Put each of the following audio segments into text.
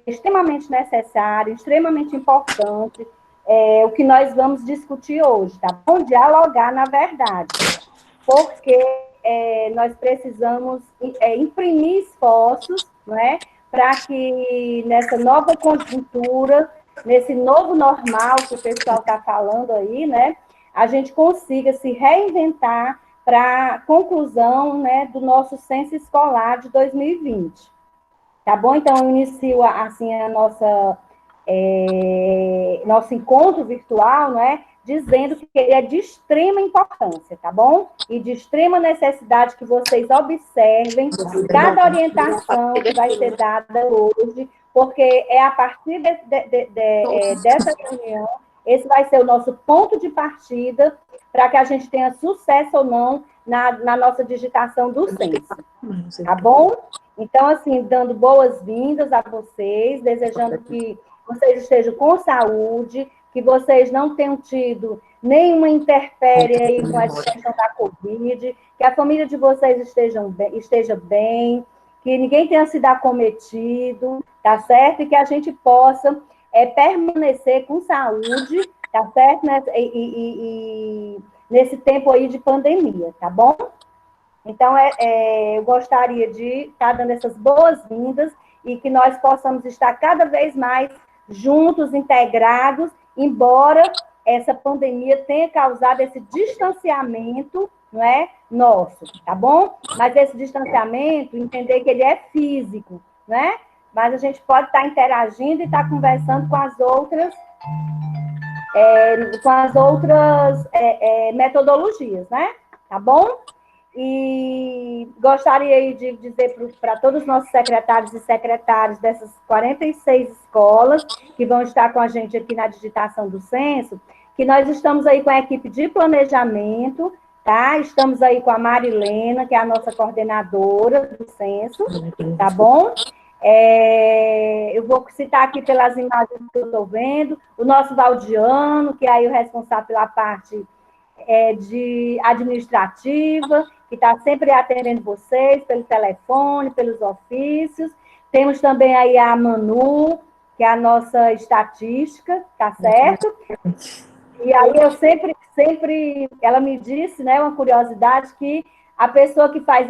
extremamente necessário, extremamente importante, o que nós vamos discutir hoje, tá bom? Dialogar, na verdade, porque nós precisamos imprimir esforços, não é? Para que nessa nova conjuntura, nesse novo normal que o pessoal está falando aí, né? A gente consiga se reinventar para a conclusão, né, do nosso censo escolar de 2020. Tá bom? Então, eu inicio assim a nosso encontro virtual, né? Dizendo que ele é de extrema importância, tá bom? E de extrema necessidade que vocês observem cada orientação que vai ser dada hoje, porque é a partir dessa reunião, esse vai ser o nosso ponto de partida para que a gente tenha sucesso ou não na nossa digitação do censo, tá bom? Então, assim, dando boas-vindas a vocês, desejando que vocês estejam com saúde, que vocês não tenham tido nenhuma intempérie aí com essa questão da Covid, que a família de vocês esteja bem, que ninguém tenha sido acometido, tá certo? E que a gente possa permanecer com saúde, tá certo? E nesse tempo aí de pandemia, tá bom? Então, eu gostaria de estar dando essas boas-vindas e que nós possamos estar cada vez mais juntos, integrados, embora essa pandemia tenha causado esse distanciamento, não é, nosso, tá bom? Mas esse distanciamento, entender que ele é físico, né? Mas a gente pode estar interagindo e estar conversando com as outras metodologias, né? Tá bom? E gostaria de dizer para todos os nossos secretários e secretárias dessas 46 escolas que vão estar com a gente aqui na digitação do censo, que nós estamos aí com a equipe de planejamento, tá? Estamos aí com a Marilena, que é a nossa coordenadora do censo, tá bom? Eu vou citar aqui pelas imagens que eu estou vendo, o nosso Valdiano, que é aí o responsável pela parte de administrativa, que está sempre atendendo vocês pelo telefone, pelos ofícios. Temos também aí a Manu, que é a nossa estatística, tá certo? E aí eu sempre, ela me disse, né, uma curiosidade, que a pessoa que faz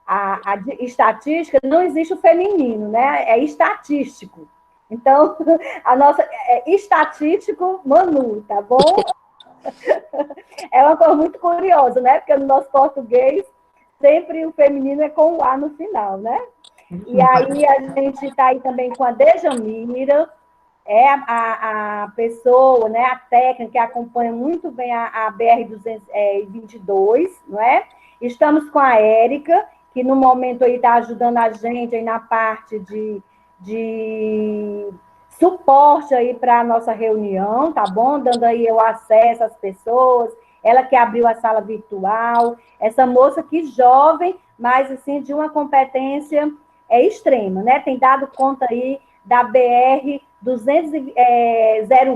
a estatística, não existe o feminino, né? É estatístico. Então, a nossa estatístico Manu, tá bom? É uma coisa muito curiosa, né? Porque no nosso português, sempre o feminino é com o A no final, né? E aí a gente está aí também com a Dejamira, a pessoa, né, a técnica que acompanha muito bem a BR-222, não é? Estamos com a Érica, que no momento aí está ajudando a gente aí na parte de suporte aí para a nossa reunião, tá bom? Dando aí o acesso às pessoas, ela que abriu a sala virtual, essa moça que jovem, mas assim, de uma competência extrema, né? Tem dado conta aí da BR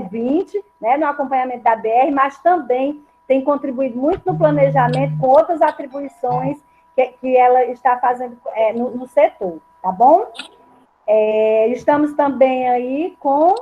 020, né? No acompanhamento da BR, mas também tem contribuído muito no planejamento com outras atribuições que ela está fazendo no setor, tá bom? Estamos também aí com...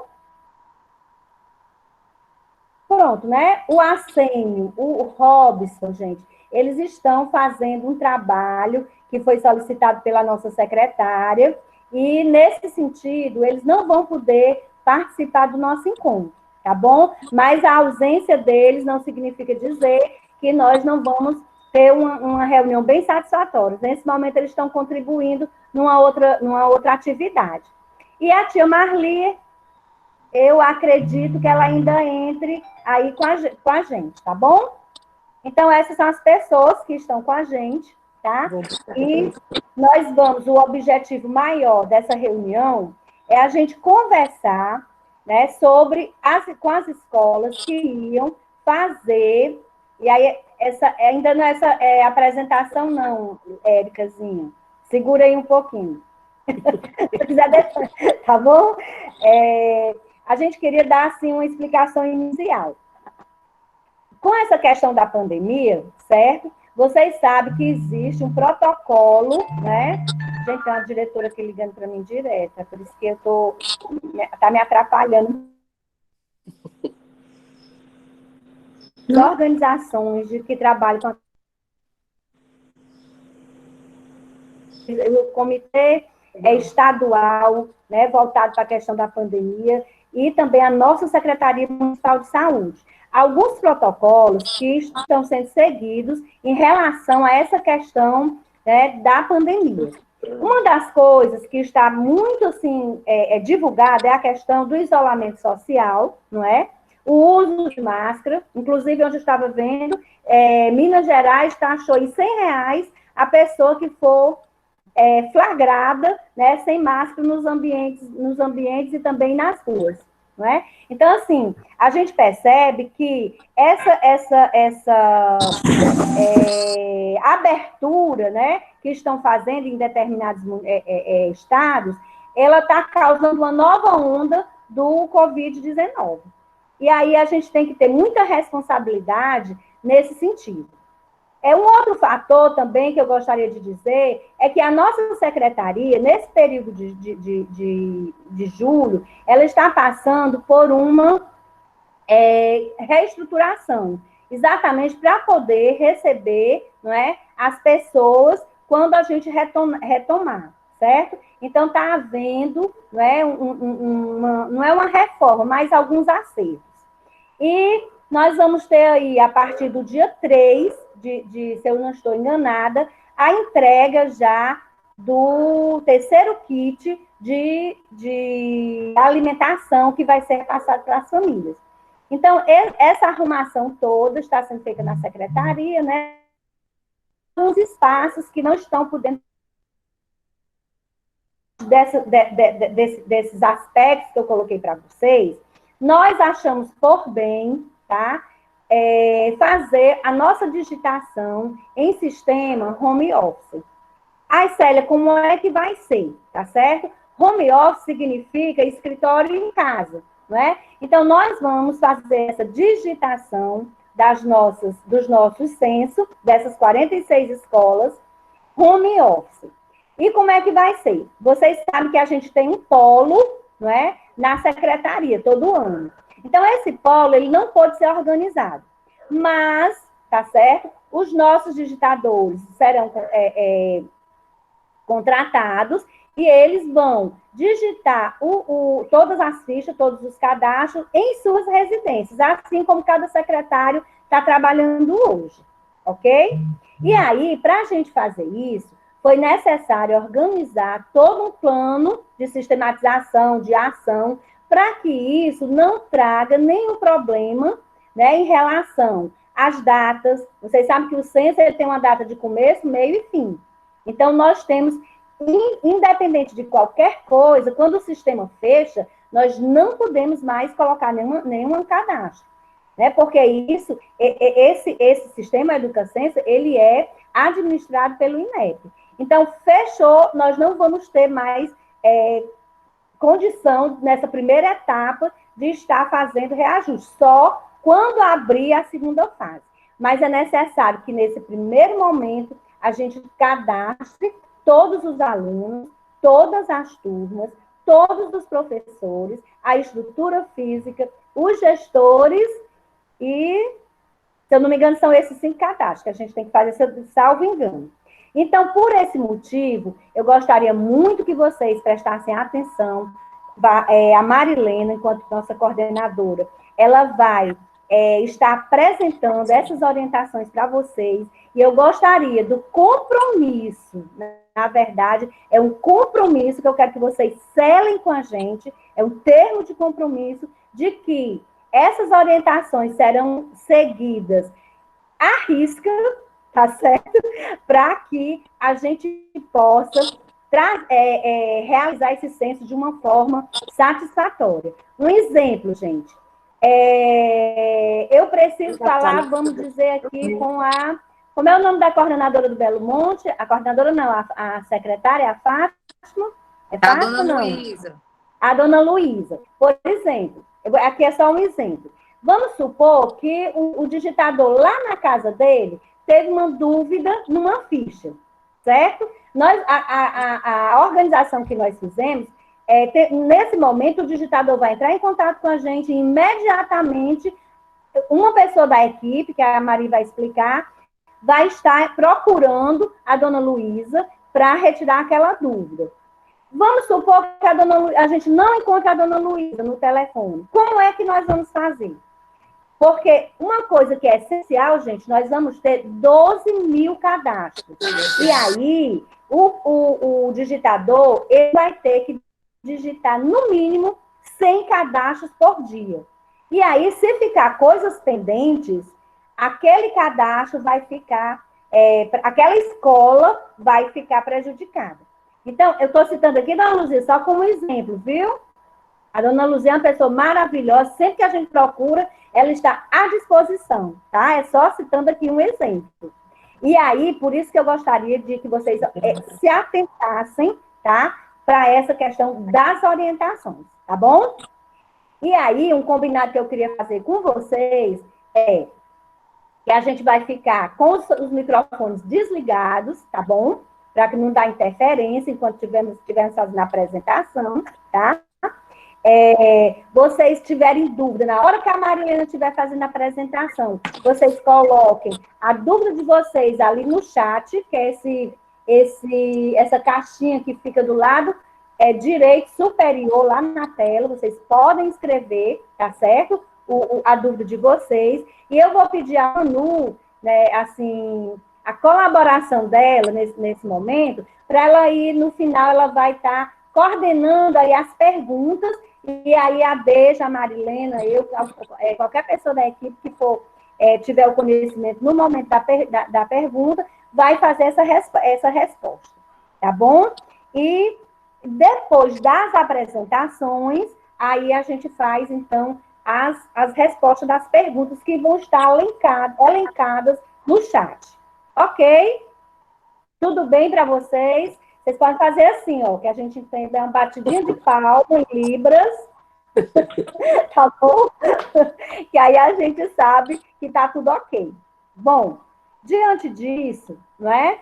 Pronto, né? O Assênio, o Robson, gente, eles estão fazendo um trabalho que foi solicitado pela nossa secretária, e, nesse sentido, eles não vão poder participar do nosso encontro, tá bom? Mas a ausência deles não significa dizer que nós não vamos ter uma reunião bem satisfatória. Nesse momento, eles estão contribuindo numa outra atividade. E a tia Marli, eu acredito que ela ainda entre aí com a gente, tá bom? Então, essas são as pessoas que estão com a gente, tá? E o objetivo maior dessa reunião é a gente conversar, né, com as escolas que iam fazer, e aí, ainda não é essa apresentação não, Éricazinha. Segura aí um pouquinho. Se quiser deixar, tá bom? A gente queria dar, assim, uma explicação inicial. Com essa questão da pandemia, certo? Vocês sabem que existe um protocolo, né, Gente, tem uma diretora aqui ligando para mim direto, é por isso que eu tô... Tá me atrapalhando. As organizações que trabalham com o comitê estadual, né, voltado para a questão da pandemia, e também a nossa Secretaria Municipal de Saúde. Alguns protocolos que estão sendo seguidos em relação a essa questão, né, da pandemia. Uma das coisas que está muito assim, divulgada é a questão do isolamento social, não é? O uso de máscara, inclusive onde eu estava vendo, Minas Gerais taxou em R$100 a pessoa que for flagrada, né, sem máscara nos ambientes e também nas ruas, não é? Então, assim, a gente percebe que essa abertura, né, que estão fazendo em determinados estados, ela está causando uma nova onda do Covid-19. E aí a gente tem que ter muita responsabilidade nesse sentido. Um outro fator também que eu gostaria de dizer é que a nossa secretaria, nesse período de julho, ela está passando por uma reestruturação, exatamente para poder receber, não é, as pessoas quando a gente retomar, certo? Então, está havendo, não é, não é uma reforma, mas alguns acertos. E nós vamos ter aí, a partir do dia 3, se eu não estou enganada, a entrega já do terceiro kit de alimentação que vai ser passado para as famílias. Então, essa arrumação toda está sendo feita na secretaria, né? Alguns espaços que não estão por dentro desses aspectos que eu coloquei para vocês, nós achamos por bem, tá? Fazer a nossa digitação em sistema home office. Ai, Célia, como é que vai ser? Tá certo? Home office significa escritório em casa, não é? Então, nós vamos fazer essa digitação dos nossos censos, dessas 46 escolas, home office. E como é que vai ser? Vocês sabem que a gente tem um polo, não é? Na secretaria, todo ano. Então, esse polo, ele não pode ser organizado. Mas, tá certo? Os nossos digitadores serão contratados e eles vão digitar todas as fichas, todos os cadastros em suas residências, assim como cada secretário está trabalhando hoje, ok? E aí, para a gente fazer isso, foi necessário organizar todo um plano de sistematização, de ação, para que isso não traga nenhum problema, né, em relação às datas. Vocês sabem que o censo ele tem uma data de começo, meio e fim. Então, nós temos, independente de qualquer coisa, quando o sistema fecha, nós não podemos mais colocar nenhum cadastro, né? Porque esse sistema EducaCenso, ele é administrado pelo INEP. Então, fechou, nós não vamos ter mais condição, nessa primeira etapa, de estar fazendo reajuste, só quando abrir a segunda fase. Mas é necessário que, nesse primeiro momento, a gente cadastre todos os alunos, todas as turmas, todos os professores, a estrutura física, os gestores e, se eu não me engano, são esses 5 cadastros que a gente tem que fazer, salvo engano. Então, por esse motivo, eu gostaria muito que vocês prestassem atenção. A Marilena, enquanto nossa coordenadora, ela vai estar apresentando essas orientações para vocês, e eu gostaria do compromisso, na verdade, é um compromisso que eu quero que vocês selem com a gente, é um termo de compromisso de que essas orientações serão seguidas à risca, tá certo? Para que a gente possa realizar esse censo de uma forma satisfatória. Um exemplo, gente. Eu preciso falar, vamos dizer aqui, como é o nome da coordenadora do Belo Monte? A coordenadora não, a secretária é a Fátima? A dona Luísa. A dona Luísa. Por exemplo, aqui é só um exemplo. Vamos supor que o digitador lá na casa dele teve uma dúvida numa ficha, certo? A organização que nós fizemos, nesse momento, o digitador vai entrar em contato com a gente e imediatamente uma pessoa da equipe, que a Mari vai explicar, vai estar procurando a dona Luísa para retirar aquela dúvida. Vamos supor que a gente não encontra a dona Luísa no telefone. Como é que nós vamos fazer? Porque uma coisa que é essencial, gente, nós vamos ter 12 mil cadastros. E aí, o digitador, ele vai ter que digitar, no mínimo, 100 cadastros por dia. E aí, se ficar coisas pendentes, aquele cadastro vai ficar, aquela escola vai ficar prejudicada. Então, eu estou citando aqui a Dona Luzia só como exemplo, viu? A Dona Luzia é uma pessoa maravilhosa, sempre que a gente procura, ela está à disposição, tá? É só citando aqui um exemplo. E aí, por isso que eu gostaria de que vocês se atentassem, tá? Para essa questão das orientações, tá bom? E aí, um combinado que eu queria fazer com vocês é que a gente vai ficar com os microfones desligados, tá bom? Para que não dá interferência enquanto estivermos fazendo a apresentação, tá? Vocês tiverem dúvida, na hora que a Marilena estiver fazendo a apresentação, vocês coloquem a dúvida de vocês ali no chat, que é essa caixinha que fica do lado direito superior, lá na tela, vocês podem escrever, tá certo? A dúvida de vocês, e eu vou pedir a Manu, né, assim, a colaboração dela nesse momento, para ela ir, no final, ela vai estar coordenando aí as perguntas, e aí a Deja, a Marilena, qualquer pessoa da equipe que tiver o conhecimento no momento da pergunta, vai fazer essa resposta, tá bom? E depois das apresentações, aí a gente faz, então, as respostas das perguntas que vão estar elencadas no chat. Ok? Tudo bem para vocês? Vocês podem fazer assim, ó, que a gente tem uma batidinha de palma em libras, tá bom? Que aí a gente sabe que tá tudo ok. Bom, diante disso, não é?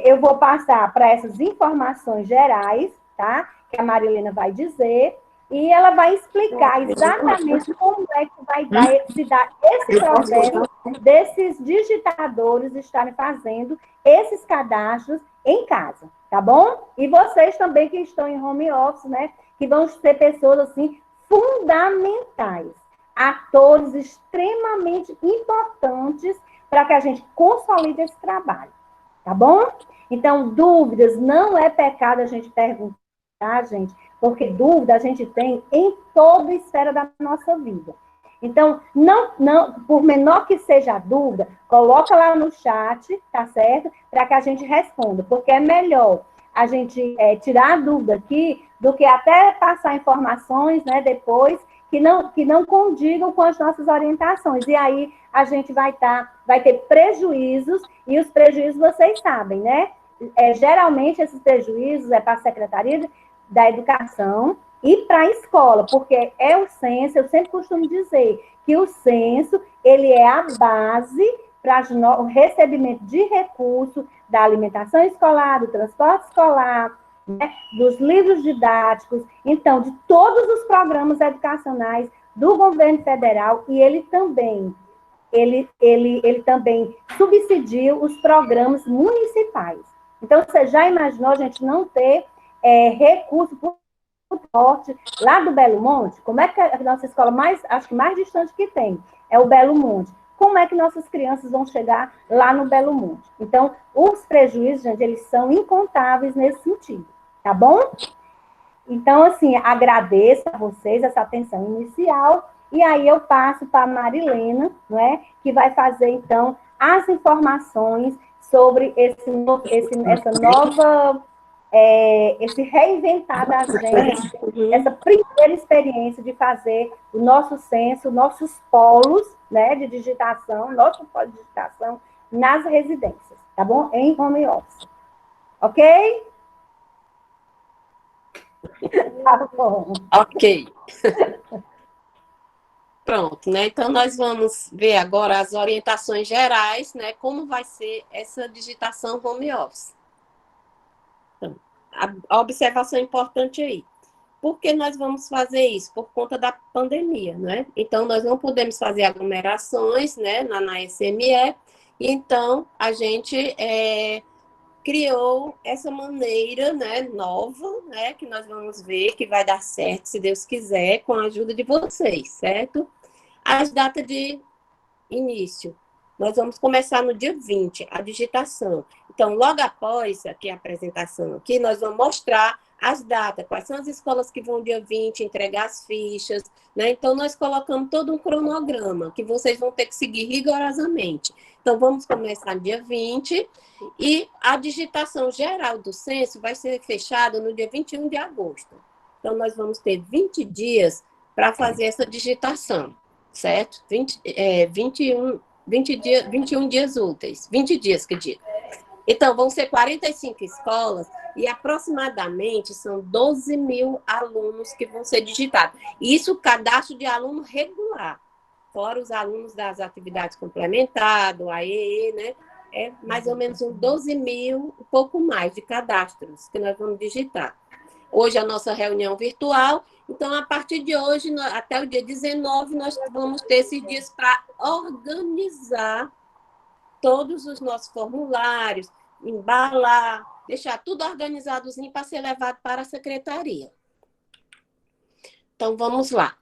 Eu vou passar para essas informações gerais, tá? Que a Marilena vai dizer, e ela vai explicar exatamente como é que vai se dar esse processo desses digitadores estarem fazendo esses cadastros em casa, tá bom? E vocês também que estão em home office, né? Que vão ser pessoas, assim, fundamentais, atores extremamente importantes para que a gente consolide esse trabalho, tá bom? Então, dúvidas, não é pecado a gente perguntar, gente, porque dúvida a gente tem em toda esfera da nossa vida. Então, não, por menor que seja a dúvida, coloca lá no chat, tá certo? Para que a gente responda, porque é melhor a gente tirar a dúvida aqui do que até passar informações, né, depois, que não condigam com as nossas orientações. E aí a gente vai ter prejuízos, e os prejuízos vocês sabem, né? Geralmente esses prejuízos para a Secretaria da Educação e para a escola, porque é o censo, eu sempre costumo dizer que o censo, ele é a base para o recebimento de recursos da alimentação escolar, do transporte escolar, né, dos livros didáticos, então, de todos os programas educacionais do governo federal, e ele também subsidia os programas municipais. Então, você já imaginou a gente não ter recurso por forte lá do Belo Monte? Como é que a nossa escola acho que mais distante que tem é o Belo Monte? Como é que nossas crianças vão chegar lá no Belo Monte? Então, os prejuízos, gente, eles são incontáveis nesse sentido, tá bom? Então, assim, agradeço a vocês essa atenção inicial, e aí eu passo para a Marilena, não é? Que vai fazer, então, as informações sobre esse reinventar da gente, essa primeira experiência de fazer o nosso censo, nossos polos, né, de digitação, nosso polo de digitação nas residências, tá bom? Em home office. Ok? Tá bom. Ok. Pronto, né? Então, nós vamos ver agora as orientações gerais, né? Como vai ser essa digitação home office. a observação importante aí. Por que nós vamos fazer isso? Por conta da pandemia, né? Então, nós não podemos fazer aglomerações, né, na SME, e então a gente criou essa maneira, né, nova, né, que nós vamos ver que vai dar certo, se Deus quiser, com a ajuda de vocês, certo? As datas de início. Nós vamos começar no dia 20, a digitação. Então, logo após aqui a apresentação aqui, nós vamos mostrar as datas, quais são as escolas que vão dia 20 entregar as fichas, né? Então, nós colocamos todo um cronograma que vocês vão ter que seguir rigorosamente. Então, vamos começar no dia 20 e a digitação geral do censo vai ser fechada no dia 21 de agosto. Então, nós vamos ter 20 dias para fazer essa digitação, certo? 21 dias úteis, 20 dias que digo. Então, vão ser 45 escolas e aproximadamente são 12 mil alunos que vão ser digitados. Isso cadastro de aluno regular, fora os alunos das atividades complementares, do AEE, né? É mais ou menos uns 12 mil, um pouco mais de cadastros que nós vamos digitar. Hoje a nossa reunião virtual, então a partir de hoje, até o dia 19, nós vamos ter esses dias para organizar todos os nossos formulários, embalar, deixar tudo organizadozinho para ser levado para a secretaria. Então, vamos lá.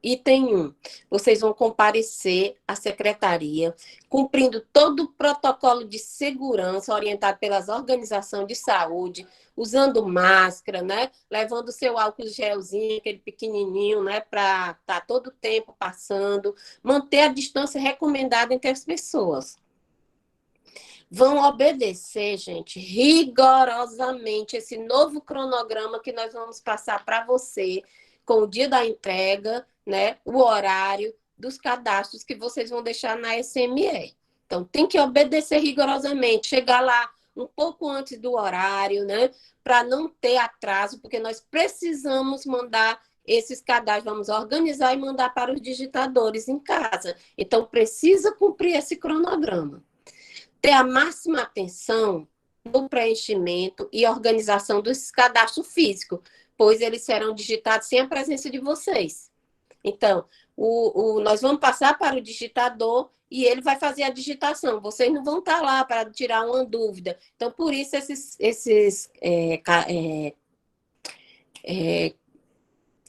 Item 1. Vocês vão comparecer à secretaria, cumprindo todo o protocolo de segurança orientado pelas organizações de saúde, usando máscara, né? Levando o seu álcool gelzinho, aquele pequenininho, né? Para estar todo o tempo passando. Manter a distância recomendada entre as pessoas. Vão obedecer, gente, rigorosamente esse novo cronograma que nós vamos passar para você, com o dia da entrega, né, o horário dos cadastros que vocês vão deixar na SME. Então, tem que obedecer rigorosamente, chegar lá um pouco antes do horário, né, para não ter atraso, porque nós precisamos mandar esses cadastros, vamos organizar e mandar para os digitadores em casa. Então, precisa cumprir esse cronograma. Ter a máxima atenção no preenchimento e organização dos cadastros físicos, pois eles serão digitados sem a presença de vocês. Então, nós vamos passar para o digitador e ele vai fazer a digitação. Vocês não vão estar lá para tirar uma dúvida. Então, por isso,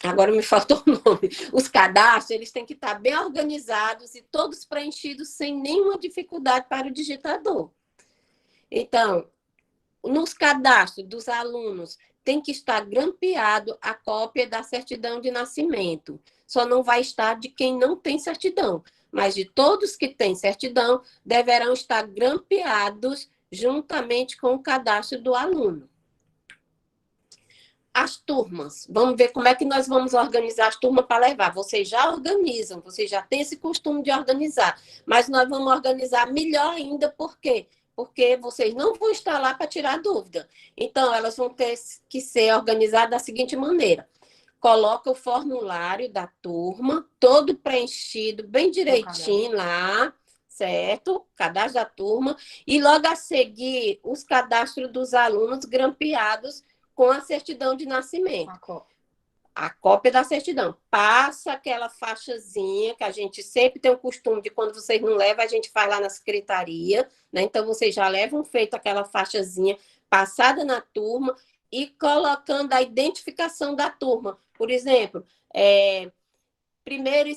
agora me faltou o nome. Os cadastros, eles têm que estar bem organizados e todos preenchidos sem nenhuma dificuldade para o digitador. Então, nos cadastros dos alunos, tem que estar grampeado a cópia da certidão de nascimento. Só não vai estar de quem não tem certidão, mas de todos que têm certidão, deverão estar grampeados juntamente com o cadastro do aluno. As turmas, vamos ver como é que nós vamos organizar as turmas para levar. Vocês já organizam, vocês já têm esse costume de organizar, mas nós vamos organizar melhor ainda, por quê? Porque vocês não vão estar lá para tirar dúvida. Então, elas vão ter que ser organizadas da seguinte maneira. Coloca o formulário da turma, todo preenchido, bem direitinho lá, certo? Cadastro da turma. E logo a seguir, os cadastros dos alunos grampeados com a certidão de nascimento. A cópia da certidão. Passa aquela faixazinha, que a gente sempre tem o costume de, quando vocês não levam, a gente faz lá na secretaria, né? Então, vocês já levam feito aquela faixazinha passada na turma e colocando a identificação da turma. Por exemplo, primeiro e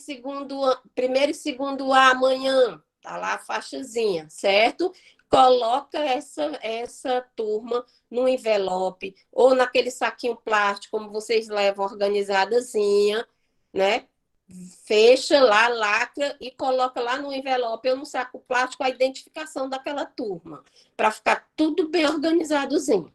segundo A amanhã, tá lá a faixazinha, certo? Coloca essa turma no envelope ou naquele saquinho plástico, como vocês levam organizadazinha, né? Fecha lá, lacra e coloca lá no envelope ou no saco plástico a identificação daquela turma, para ficar tudo bem organizadozinho.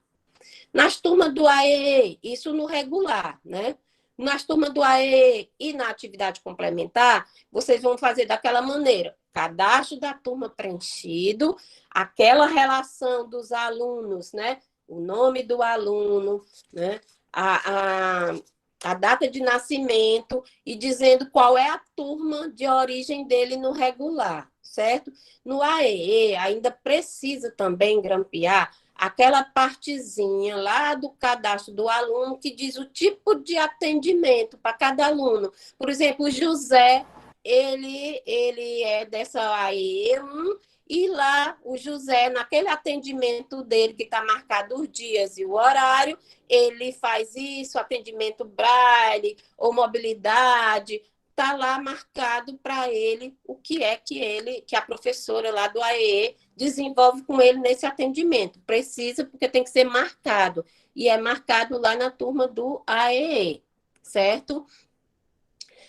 Nas turmas do AEE, isso no regular, né? Nas turmas do AEE e na atividade complementar, vocês vão fazer daquela maneira: cadastro da turma preenchido, aquela relação dos alunos, né? O nome do aluno, né? A data de nascimento e dizendo qual é a turma de origem dele no regular, certo? No AEE ainda precisa também grampear aquela partezinha lá do cadastro do aluno que diz o tipo de atendimento para cada aluno. Por exemplo, o José, ele é dessa AE1, e lá o José, naquele atendimento dele, que está marcado os dias e o horário, ele faz isso, atendimento braille ou mobilidade, está lá marcado para ele o que é que a professora lá do AE desenvolve com ele nesse atendimento. Precisa, porque tem que ser marcado. E é marcado lá na turma do AEE, certo?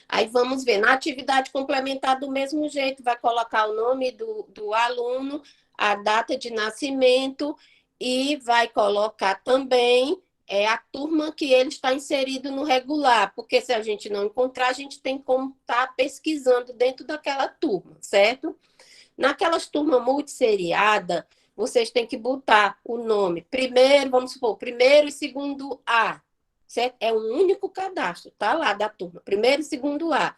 Aí vamos ver, na atividade complementar do mesmo jeito, vai colocar o nome do aluno, a data de nascimento e vai colocar também a turma que ele está inserido no regular, porque se a gente não encontrar, a gente tem como estar pesquisando dentro daquela turma, certo? Naquelas turmas multisseriada, vocês têm que botar o nome primeiro, vamos supor, primeiro e segundo A, certo? É um único cadastro, tá lá da turma, primeiro e segundo A.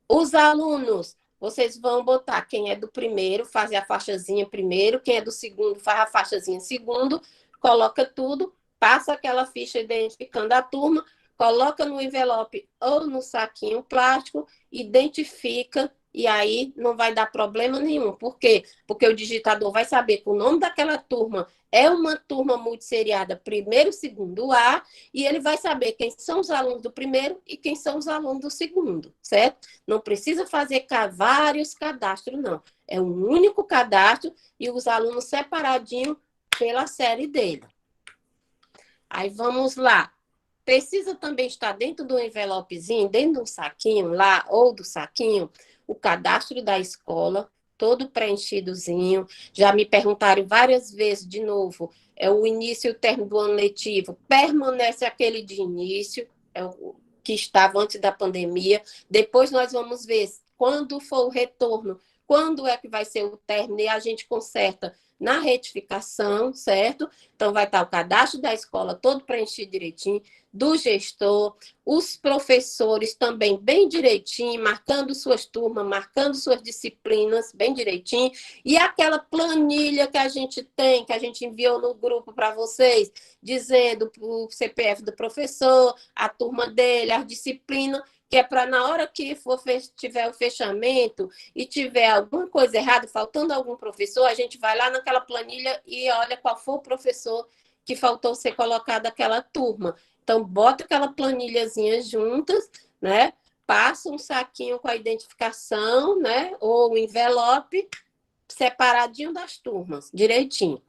Os alunos, vocês vão botar quem é do primeiro, faz a faixazinha primeiro, quem é do segundo, faz a faixazinha segundo, coloca tudo, passa aquela ficha identificando a turma, coloca no envelope ou no saquinho plástico, identifica, e aí não vai dar problema nenhum. Por quê? Porque o digitador vai saber que o nome daquela turma é uma turma multisseriada primeiro, segundo A, e ele vai saber quem são os alunos do primeiro e quem são os alunos do segundo, certo? Não precisa fazer vários cadastros, não. É um único cadastro e os alunos separadinhos pela série dele. Aí vamos lá. Precisa também estar dentro do envelopezinho, dentro do saquinho lá, ou do saquinho, o cadastro da escola, todo preenchidozinho. Já me perguntaram várias vezes, de novo, o início e o término do ano letivo, permanece aquele de início, o que estava antes da pandemia. Depois nós vamos ver quando for o retorno, quando é que vai ser o término, e a gente conserta na retificação, certo? Então, vai estar o cadastro da escola todo preenchido direitinho, do gestor, os professores também bem direitinho, marcando suas turmas, marcando suas disciplinas bem direitinho, e aquela planilha que a gente tem, que a gente enviou no grupo para vocês, dizendo o CPF do professor, a turma dele, as disciplinas, que é para na hora que tiver o fechamento e tiver alguma coisa errada, faltando algum professor, a gente vai lá naquela planilha e olha qual foi o professor que faltou ser colocado naquela turma. Então, bota aquela planilhazinha juntas, né? Passa um saquinho com a identificação, né? Ou um envelope separadinho das turmas, direitinho.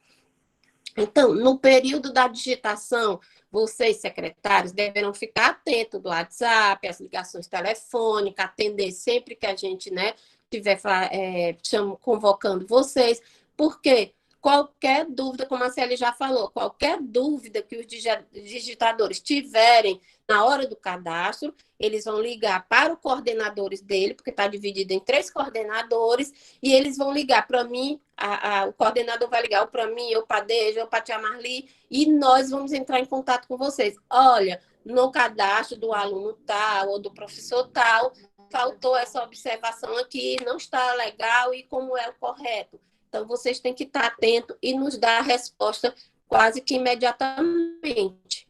Então, no período da digitação, vocês, secretários, deverão ficar atentos do WhatsApp, as ligações telefônicas, atender sempre que a gente, né, estiver convocando vocês, porque qualquer dúvida, como a Célia já falou, qualquer dúvida que os digitadores tiverem na hora do cadastro, eles vão ligar para os coordenadores dele, porque está dividido em 3 coordenadores, e eles vão ligar para mim, o coordenador vai ligar ou para mim, ou para a Deja, ou para a tia Marli, e nós vamos entrar em contato com vocês. Olha, no cadastro do aluno tal, ou do professor tal, faltou essa observação aqui, não está legal, e como é o correto. Então, vocês têm que estar atentos e nos dar a resposta quase que imediatamente,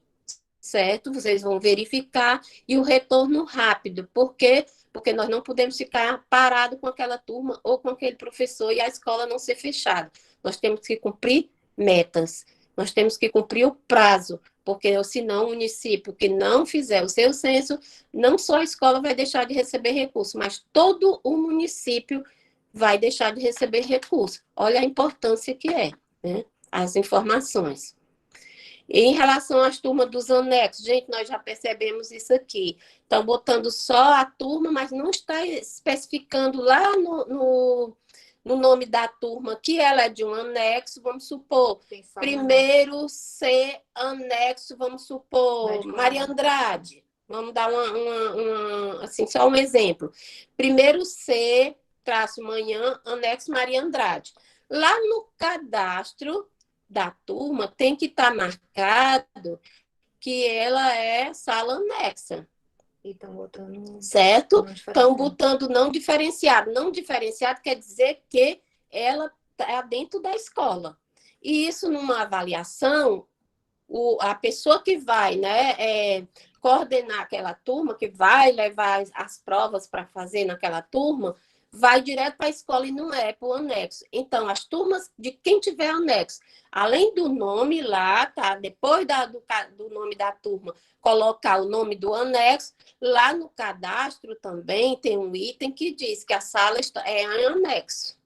certo? Vocês vão verificar e o retorno rápido. Por quê? Porque nós não podemos ficar parados com aquela turma ou com aquele professor e a escola não ser fechada. Nós temos que cumprir metas, nós temos que cumprir o prazo, porque senão o município que não fizer o seu censo, não só a escola vai deixar de receber recurso, mas todo o município vai deixar de receber recurso. Olha a importância que é, né? As informações. E em relação às turmas dos anexos, gente, nós já percebemos isso aqui. Estão botando só a turma, mas não está especificando lá no nome da turma que ela é de um anexo, vamos supor, primeiro C, anexo, vamos supor, Maria Andrade. Vamos dar assim, só um exemplo. Primeiro C, traço manhã, anexo Maria Andrade. Lá no cadastro da turma tem que estar marcado que ela é sala anexa. E estão botando... Certo? Estão botando não diferenciado. Não diferenciado quer dizer que ela está dentro da escola. E isso, numa avaliação, a pessoa que vai, né, coordenar aquela turma, que vai levar as provas para fazer naquela turma, vai direto para a escola e não é para o anexo. Então, as turmas de quem tiver anexo, além do nome lá, tá? Depois do nome da turma, colocar o nome do anexo, lá no cadastro também tem um item que diz que a sala é em anexo.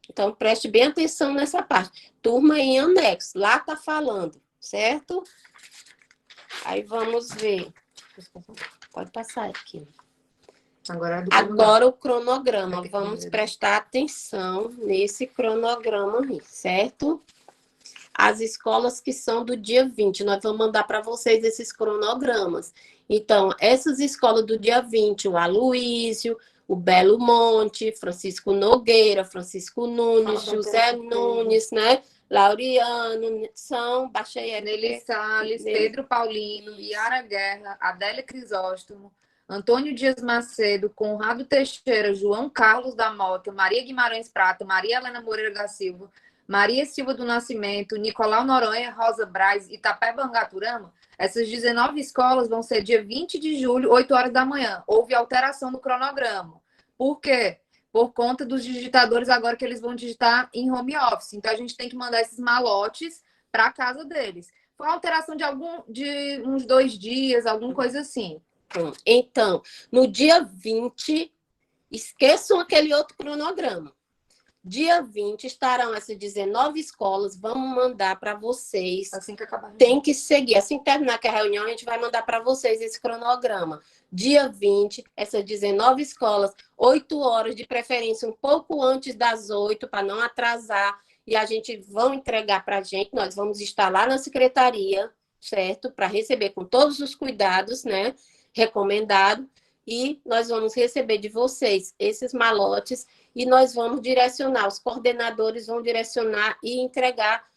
Então, preste bem atenção nessa parte. Turma em anexo, lá está falando, certo? Aí vamos ver. Pode passar aqui. Agora o cronograma. Vamos prestar atenção nesse cronograma aí, certo? As escolas que são do dia 20, nós vamos mandar para vocês esses cronogramas. Então, essas escolas do dia 20, o Aloísio, o Belo Monte, Francisco Nogueira, Francisco Nunes, José Nunes, né? Laureano, são, baixei aqui. Nelly Salles, Pedro Paulino, Yara Guerra, Adélia Crisóstomo, Antônio Dias Macedo, Conrado Teixeira, João Carlos da Mota, Maria Guimarães Prata, Maria Helena Moreira da Silva, Maria Silva do Nascimento, Nicolau Noronha, Rosa Braz, Itapé Bangaturama. Essas 19 escolas vão ser dia 20 de julho, 8 horas da manhã. Houve alteração no cronograma. Por quê? Por conta dos digitadores agora que eles vão digitar em home office. Então, a gente tem que mandar esses malotes para a casa deles. Foi uma alteração de uns 2 dias, alguma coisa assim. Então, no dia 20, esqueçam aquele outro cronograma. Dia 20 estarão essas 19 escolas, vamos mandar para vocês. Assim que acabar. Tem que seguir. Assim que terminar a reunião, a gente vai mandar para vocês esse cronograma. Dia 20, essas 19 escolas, 8 horas, de preferência um pouco antes das 8, para não atrasar. E a gente vão entregar para a gente, nós vamos estar lá na secretaria, certo? Para receber com todos os cuidados, né? Recomendado. E nós vamos receber de vocês esses malotes e nós vamos direcionar, os coordenadores vão direcionar e entregar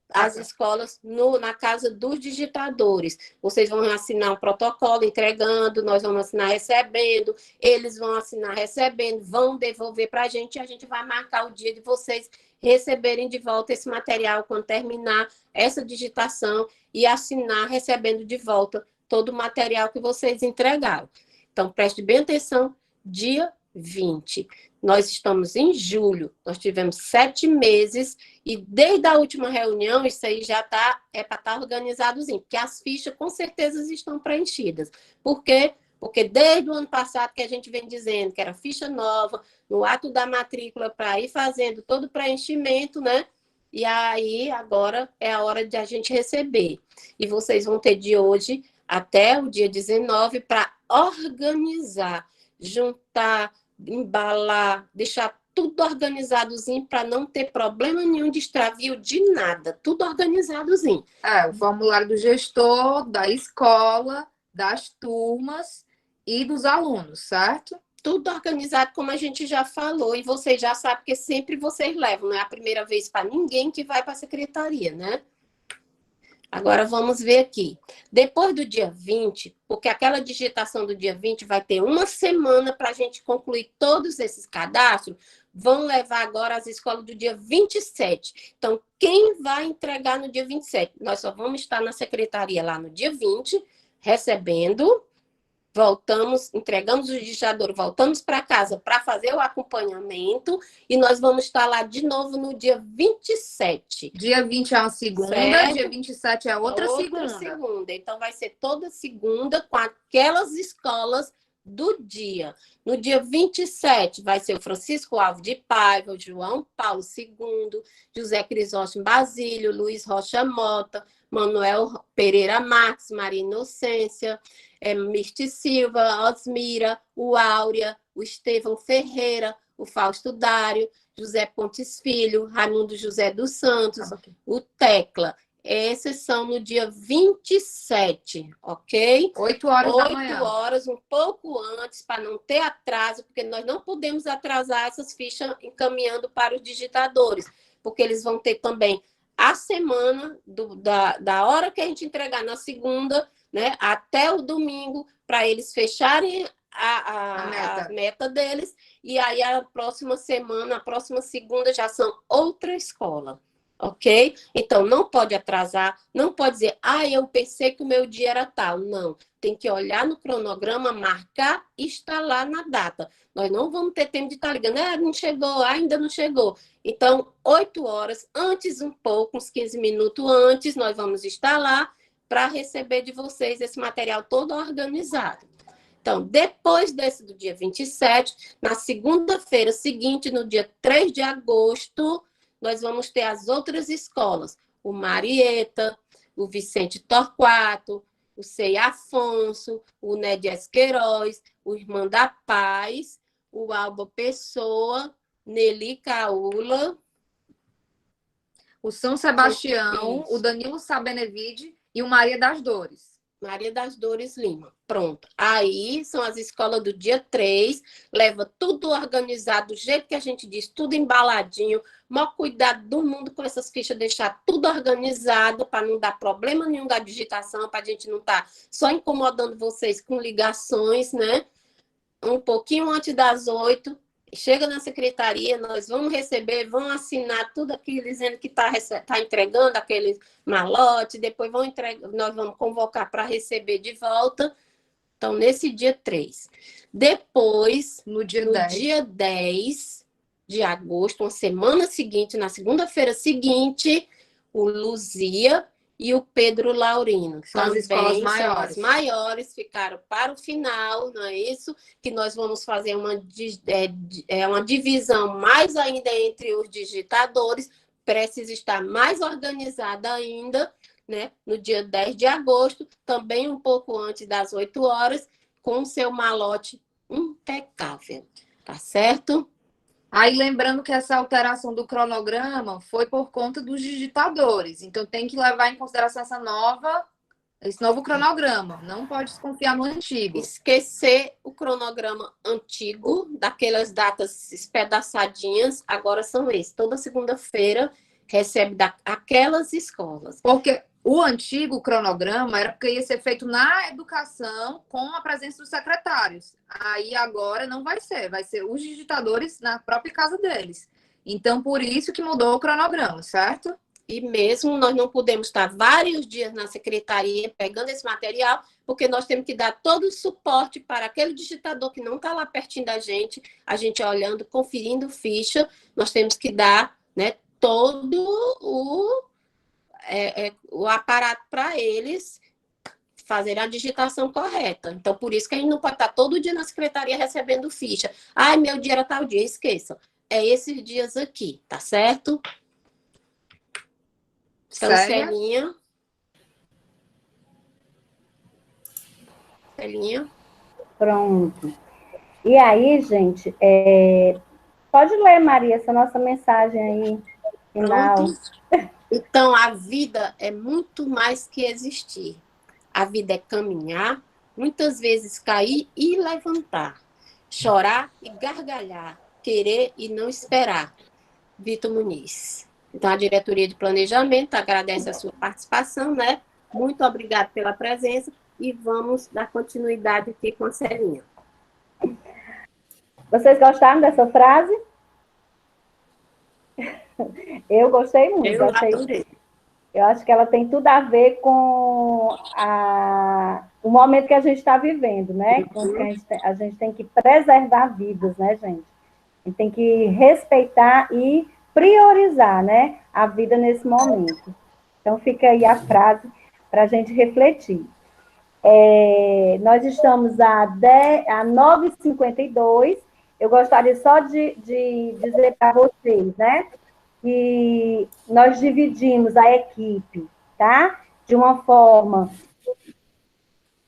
as escolas na casa dos digitadores. Vocês vão assinar um protocolo entregando, nós vamos assinar recebendo, eles vão assinar recebendo, vão devolver para a gente e a gente vai marcar o dia de vocês receberem de volta esse material quando terminar essa digitação e assinar recebendo de volta todo o material que vocês entregaram. Então, preste bem atenção, dia 20. Nós estamos em julho, nós tivemos 7 meses e desde a última reunião, isso aí já para estar organizadozinho, porque as fichas com certeza estão preenchidas. Por quê? Porque desde o ano passado que a gente vem dizendo que era ficha nova, no ato da matrícula, para ir fazendo todo o preenchimento, né? E aí, agora é a hora de a gente receber. E vocês vão ter de hoje até o dia 19 para organizar, juntar, embalar, deixar tudo organizadozinho para não ter problema nenhum de extravio de nada, tudo organizadozinho. O formulário do gestor, da escola, das turmas e dos alunos, certo? Tudo organizado, como a gente já falou, e vocês já sabem que sempre vocês levam, não é a primeira vez para ninguém que vai para a secretaria, né? Agora vamos ver aqui. Depois do dia 20, porque aquela digitação do dia 20 vai ter uma semana para a gente concluir todos esses cadastros, vão levar agora as escolas do dia 27. Então, quem vai entregar no dia 27? Nós só vamos estar na secretaria lá no dia 20, recebendo, voltamos, entregamos o digitador, voltamos para casa para fazer o acompanhamento e nós vamos estar lá de novo no dia 27. Dia 20 é uma segunda, certo? Dia 27 é outra segunda. Então, vai ser toda segunda com aquelas escolas do dia. No dia 27 vai ser o Francisco Alves de Paiva, o João Paulo II, José Crisóstomo Basílio, Luiz Rocha Mota, Manuel Pereira Marques, Maria Inocência, Mirti Silva, Osmira, o Áurea, o Estevão Ferreira, o Fausto Dário, José Pontes Filho, Raimundo José dos Santos, o Tecla. Esses são no dia 27, ok? 8 horas da manhã. 8 horas, um pouco antes, para não ter atraso, porque nós não podemos atrasar essas fichas encaminhando para os digitadores, porque eles vão ter também a semana da hora que a gente entregar na segunda, né, até o domingo, para eles fecharem a meta deles, e aí a próxima semana, a próxima segunda já são outra escola, ok? Então, não pode atrasar, não pode dizer, eu pensei que o meu dia era tal. Não, tem que olhar no cronograma, marcar e estar lá na data. Nós não vamos ter tempo de estar ligando, não chegou, ainda não chegou. Então, 8 horas, antes um pouco, uns 15 minutos antes, nós vamos estar lá para receber de vocês esse material todo organizado. Então, depois desse do dia 27, na segunda-feira seguinte, no dia 3 de agosto, nós vamos ter as outras escolas, o Marieta, o Vicente Torquato, o Sei Afonso, o Nédias Queiroz, o Irmã da Paz, o Alba Pessoa, Nelly Caula, o São Sebastião, o Danilo Sabenevide e o Maria das Dores. Maria das Dores Lima. Pronto. Aí são as escolas do dia 3, leva tudo organizado, do jeito que a gente diz, tudo embaladinho, maior cuidado do mundo com essas fichas, deixar tudo organizado para não dar problema nenhum da digitação, para a gente não estar só incomodando vocês com ligações, né? Um pouquinho antes das 8, chega na secretaria, nós vamos receber, vão assinar tudo aquilo dizendo que tá entregando aquele malote, depois nós vamos convocar para receber de volta. Então, nesse dia 3. Depois, no dia 10 de agosto, uma semana seguinte, na segunda-feira seguinte, o Luzia e o Pedro Laurino. São as escolas maiores. São as maiores, ficaram para o final, não é isso? Que nós vamos fazer uma divisão mais ainda entre os digitadores, precisa estar mais organizada ainda, né? No dia 10 de agosto, também um pouco antes das 8 horas, com o seu malote impecável, tá certo? Aí, lembrando que essa alteração do cronograma foi por conta dos digitadores. Então, tem que levar em consideração esse novo cronograma. Não pode desconfiar no antigo. Esquecer o cronograma antigo, daquelas datas espedaçadinhas, agora são esses. Toda segunda-feira recebe aquelas escolas. Porque o antigo cronograma era porque ia ser feito na educação com a presença dos secretários. Aí agora não vai ser os digitadores na própria casa deles. Então, por isso que mudou o cronograma, certo? E mesmo nós não podemos estar vários dias na secretaria pegando esse material, porque nós temos que dar todo o suporte para aquele digitador que não está lá pertinho da gente, a gente olhando, conferindo ficha, nós temos que dar, né, todo o aparato para eles fazerem a digitação correta. Então, por isso que a gente não pode estar todo dia na secretaria recebendo ficha. Meu dia era tal dia, esqueçam. É esses dias aqui, tá certo? Então, Celinha. Pronto. E aí, gente, pode ler, Maria, essa nossa mensagem aí, final. Pronto. Então, a vida é muito mais que existir. A vida é caminhar, muitas vezes cair e levantar, chorar e gargalhar, querer e não esperar. Vitor Muniz. Então, a diretoria de planejamento agradece a sua participação, né? Muito obrigada pela presença e vamos dar continuidade aqui com a Celinha. Vocês gostaram dessa frase? Eu gostei muito. Eu acho que ela tem tudo a ver com o momento que a gente está vivendo, né? Com que a gente tem que preservar vidas, né, gente? A gente tem que respeitar e priorizar, né, a vida nesse momento. Então, fica aí a frase para a gente refletir. Nós estamos a 9h52. Eu gostaria só de dizer para vocês, né, que nós dividimos a equipe, tá? De uma forma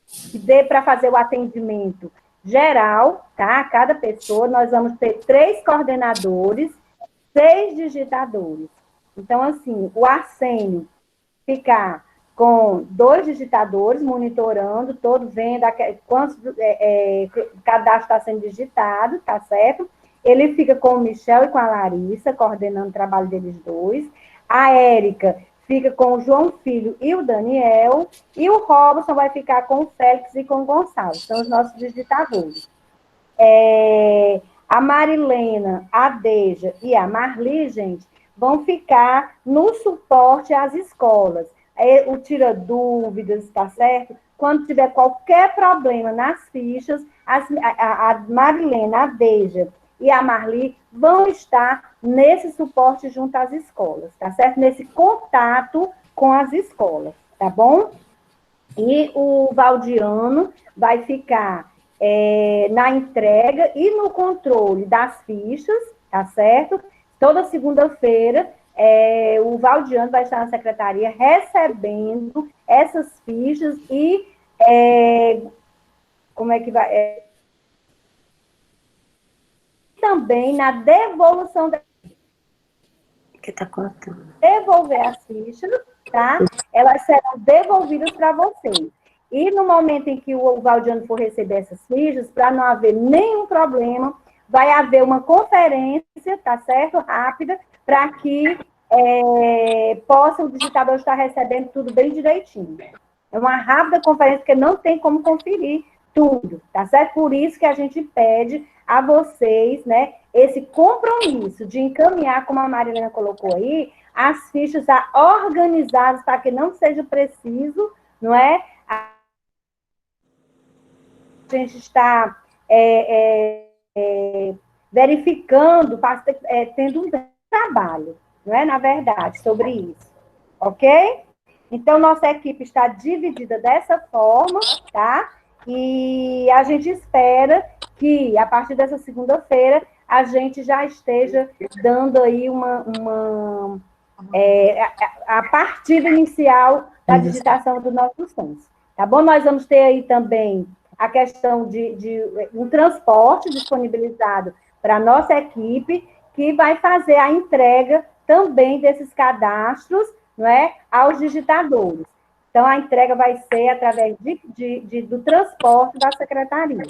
que dê para fazer o atendimento geral, tá? Cada pessoa, nós vamos ter 3 coordenadores, 6 digitadores. Então, assim, o Arsênio ficar com 2 digitadores, monitorando, todo vendo quantos cadastro está sendo digitado, tá certo? Ele fica com o Michel e com a Larissa, coordenando o trabalho deles 2. A Érica fica com o João Filho e o Daniel. E o Robson vai ficar com o Félix e com o Gonçalo. São os nossos digitadores. A Marilena, a Deja e a Marli, gente, vão ficar no suporte às escolas. O tira dúvidas, tá certo? Quando tiver qualquer problema nas fichas, a Marilena, a Deja e a Marli vão estar nesse suporte junto às escolas, tá certo? Nesse contato com as escolas, tá bom? E o Valdiano vai ficar na entrega e no controle das fichas, tá certo? Toda segunda-feira, o Valdiano vai estar na secretaria recebendo essas fichas e como é que vai? Também na devolução Que tá cortando. devolver as fichas, tá? Elas serão devolvidas para vocês. E no momento em que o Valdiano for receber essas fichas, para não haver nenhum problema, vai haver uma conferência, tá certo? Rápida, para que possa o digitador estar recebendo tudo bem direitinho. É uma rápida conferência, porque não tem como conferir tudo, tá certo? Por isso que a gente pede a vocês, né, esse compromisso de encaminhar, como a Marilena colocou aí, as fichas organizadas para que não seja preciso, não é? A gente está verificando, tendo um trabalho, não é? Na verdade, sobre isso, ok? Então, nossa equipe está dividida dessa forma, tá? E a gente espera que, a partir dessa segunda-feira, a gente já esteja dando aí a partida inicial da digitação do nosso censo. Tá bom? Nós vamos ter aí também a questão de um transporte disponibilizado para a nossa equipe, que vai fazer a entrega também desses cadastros, não é, aos digitadores. Então, a entrega vai ser através do transporte da secretaria,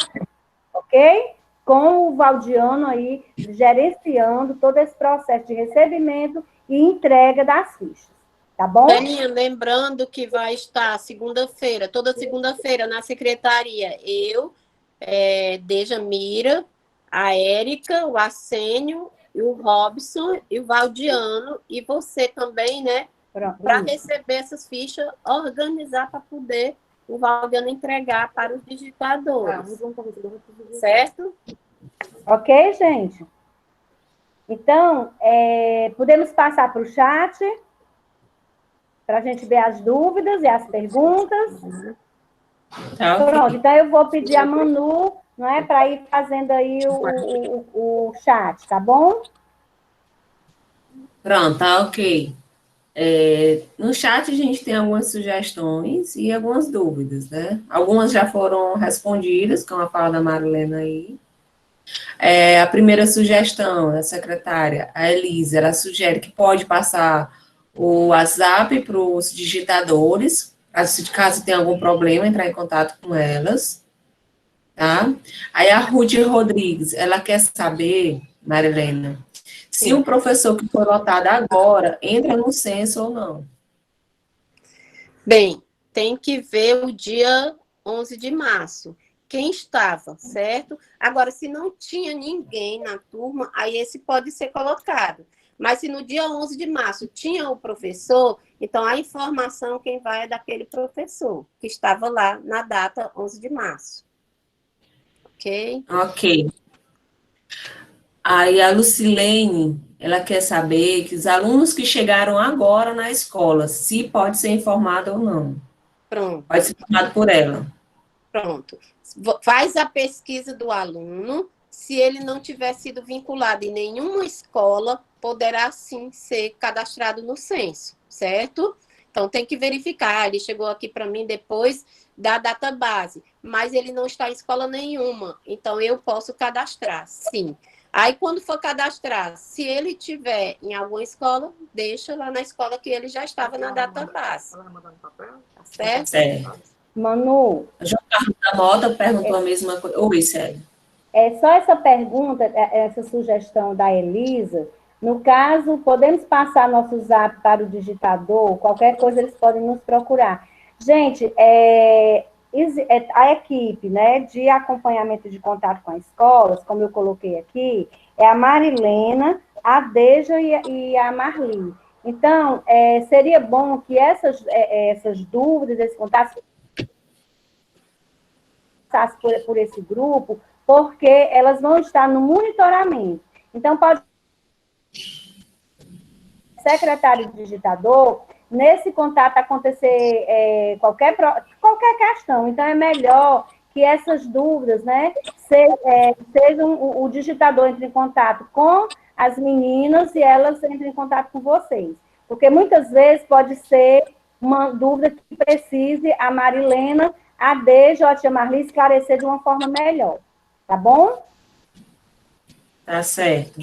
ok? Com o Valdiano aí gerenciando todo esse processo de recebimento e entrega das fichas, tá bom? Belinha, lembrando que vai estar segunda-feira, toda segunda-feira na secretaria, eu, Dejamira, a Érica, o Assênio, o Robson e o Valdiano, e você também, né? Para receber essas fichas, organizar para poder o Valdiano entregar para os digitadores. Certo? Ok, gente? Então, podemos passar para o chat, para a gente ver as dúvidas e as perguntas. Tá, Pronto, ok. então eu vou pedir a Manu, não é, para ir fazendo aí o chat, tá bom? Pronto, tá ok. No chat a gente tem algumas sugestões e algumas dúvidas, né? Algumas já foram respondidas, como a fala da Marilena aí. A primeira sugestão da secretária, a Elisa, ela sugere que pode passar o WhatsApp para os digitadores, caso tenha algum problema, entrar em contato com elas, tá? Aí a Ruth Rodrigues, ela quer saber, Marilena, se o professor que foi lotado agora entra no censo ou não. Bem, tem que ver o dia 11 de março. Quem estava, certo? Agora, se não tinha ninguém na turma, aí esse pode ser colocado. Mas se no dia 11 de março tinha o professor, então a informação quem vai é daquele professor que estava lá na data 11 de março. Ok? Ok. Aí a Lucilene, ela quer saber que os alunos que chegaram agora na escola, se pode ser informado ou não. Pronto. Pode ser informado por ela. Pronto. Faz a pesquisa do aluno. Se ele não tiver sido vinculado em nenhuma escola, poderá sim ser cadastrado no censo, certo? Então, tem que verificar. Ele chegou aqui para mim depois da database, mas ele não está em escola nenhuma. Então, eu posso cadastrar, sim. Aí, quando for cadastrar, se ele tiver em alguma escola, deixa lá na escola que ele já estava na database. Tá certo? Certo. Manu, João Carlos da Mota perguntou a mesma coisa. Oi, Célio. só essa pergunta, essa sugestão da Elisa, no caso, podemos passar nosso zap para o digitador, qualquer coisa eles podem nos procurar. Gente, a equipe, né, de acompanhamento de contato com as escolas, como eu coloquei aqui, é a Marilena, a Deja e a Marli. Então, seria bom que essas dúvidas, esse contato, passasse por esse grupo, porque elas vão estar no monitoramento. Então, pode secretário digitador, nesse contato acontecer qualquer questão. Então, é melhor que essas dúvidas, né, sejam o digitador entre em contato com as meninas e elas entrem em contato com vocês. Porque muitas vezes pode ser uma dúvida que precise a Marilena, a Deja ou a tia Marli esclarecer de uma forma melhor. Tá bom? Tá certo.